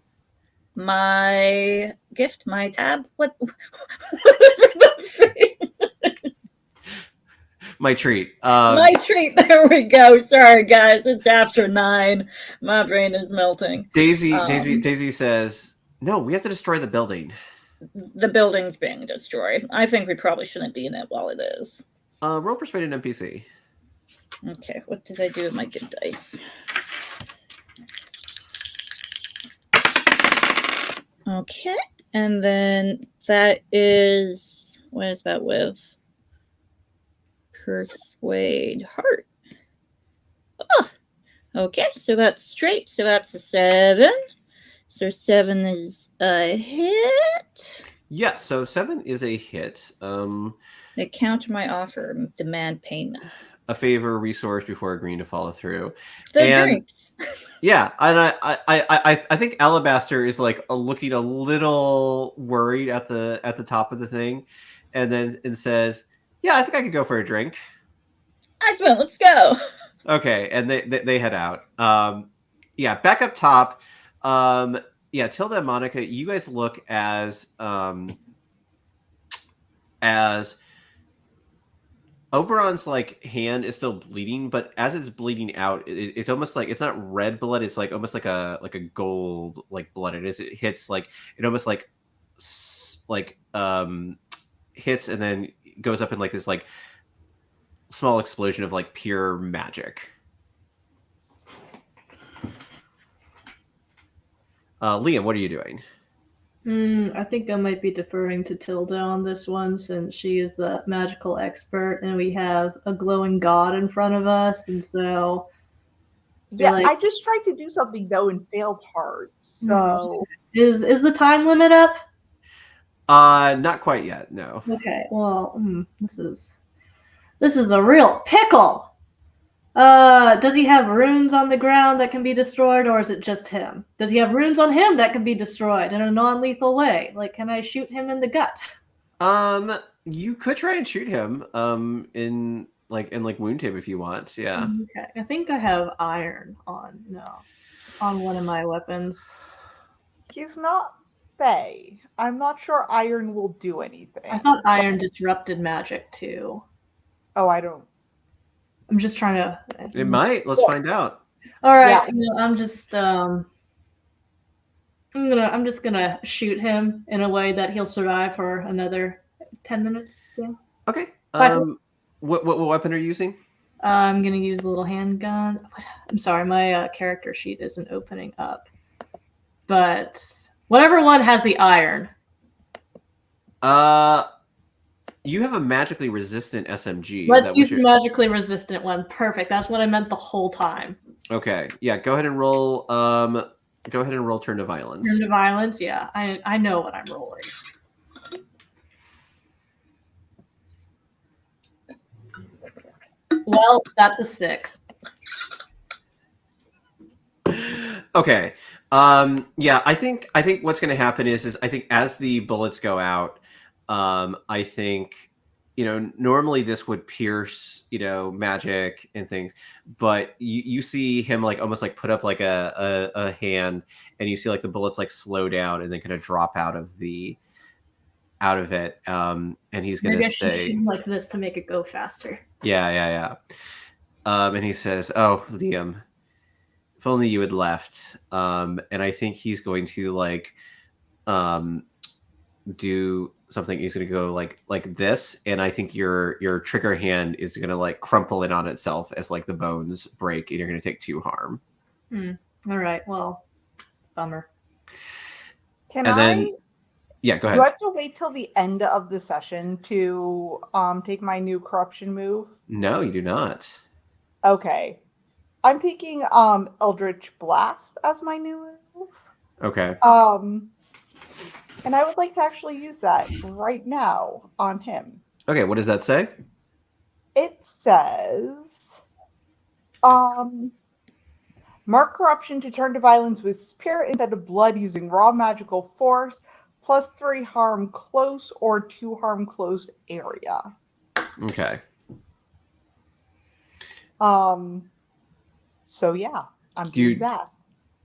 My gift, my tab, whatever the phrase is. My treat. My treat. There we go. Sorry, guys. It's after 9. My brain is melting. Daisy says, "No, we have to destroy the building." The building's being destroyed. I think we probably shouldn't be in it while it is. Roll persuade an NPC. Okay, what did I do with my good dice? Okay, and then that is, what is that with? Persuade heart. Oh, okay, so that's straight. So that's a 7. So 7 is a hit. Yes, so 7 is a hit. They counter my offer, demand payment. A favor, resource before agreeing to follow through. The drinks. Yeah, and I think Alabaster is like looking a little worried at the top of the thing, and says, "Yeah, I think I could go for a drink." Excellent, let's go. Okay, and they head out. Back up top. Tilda and Monica, you guys look as Oberon's like hand is still bleeding, but as it's bleeding out, it's almost like it's not red blood. It's like almost like a gold like blood. And as it hits, like it almost like hits and then goes up in like this like small explosion of like pure magic. Liam, what are you doing? I think I might be deferring to Tilda on this one since she is the magical expert and we have a glowing god in front of us. And so. Yeah, I just tried to do something though and failed hard. So. Is the time limit up? Not quite yet, no. Okay, well, this is a real pickle. Does he have runes on the ground that can be destroyed, or is it just him? Does he have runes on him that can be destroyed in a non-lethal way? Like, can I shoot him in the gut? You could try and shoot him, and wound him if you want. Yeah. Okay, I think I have iron on one of my weapons. He's not Fae. I'm not sure iron will do anything. I thought iron disrupted magic too. Oh, I don't. I'm just trying to. It might. Let's find out. All right. Yeah. I'm just gonna shoot him in a way that he'll survive for another 10 minutes. Yeah. Okay. What weapon are you using? I'm gonna use a little handgun. I'm sorry, my character sheet isn't opening up. But whatever one has the iron. You have a magically resistant SMG. Let's use the magically resistant one. Perfect. That's what I meant the whole time. Okay. Yeah. Go ahead and roll. Go ahead and roll turn to violence. Turn to violence. Yeah, I know what I'm rolling. Well, that's a 6. Okay. Yeah, I think what's going to happen is I think as the bullets go out, I think normally this would pierce magic and things, but you see him like almost like put up like a hand, and you see like the bullets like slow down and then kind of drop out of it. And he's going Maybe to I should say, shoot him like this to make it go faster. yeah. And he says, "Oh, Liam, if only you had left." And I think he's going to like do something. He's going to go like this, and I think your trigger hand is going to like crumple in on itself as like the bones break, and you're going to take 2 harm. All right. Well, bummer. Can And I? then, yeah, go Do I ahead. have to wait till the end of the session to take my new corruption move? No, you do not. Okay. I'm picking Eldritch Blast as my new move. Okay. And I would like to actually use that right now on him. Okay. What does that say? It says mark corruption to turn to violence with spirit instead of blood using raw magical force, +3 harm close or 2 harm close area. Okay. So yeah, I'm Do you- doing that.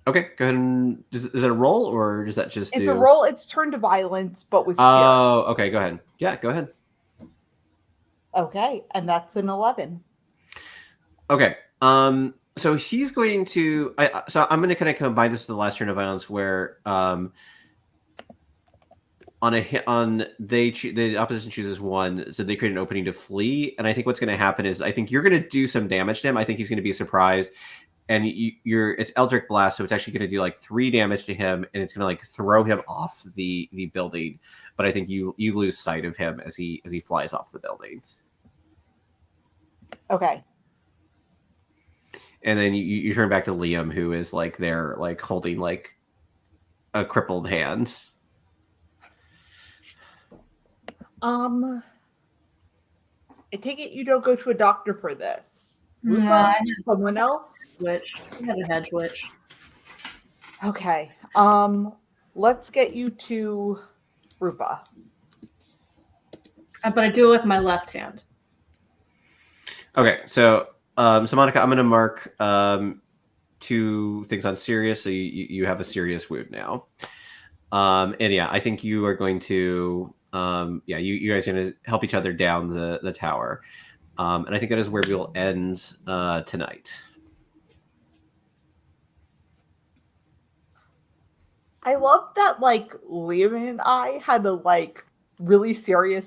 Okay. Go ahead and is it a roll or does that just It's do? a roll. It's turn to violence, but with spirit. Oh, okay. Go ahead. Yeah, go ahead. Okay, and that's an 11. Okay. So he's going to. So I'm going to kind of combine this with the last turn of violence, where the opposition chooses 1, so they create an opening to flee. And I think what's going to happen is I think you're going to do some damage to him. I think he's going to be surprised, and it's Eldritch Blast, so it's actually going to do like 3 damage to him, and it's going to like throw him off the building. But I think you lose sight of him as he flies off the building. Okay. And then you turn back to Liam, who is like there, like holding like a crippled hand. I take it you don't go to a doctor for this. Nah, Rupa? I Someone else? Switch. I have a head switch. Okay. Let's get you to Rupa. But I do it with my left hand. Okay, so Monica, I'm going to mark 2 things on Sirius, so you have a serious wound now. And yeah, I think you are going to you guys are going to help each other down the tower. And I think that is where we'll end tonight. I love that like Liam and I had a like really serious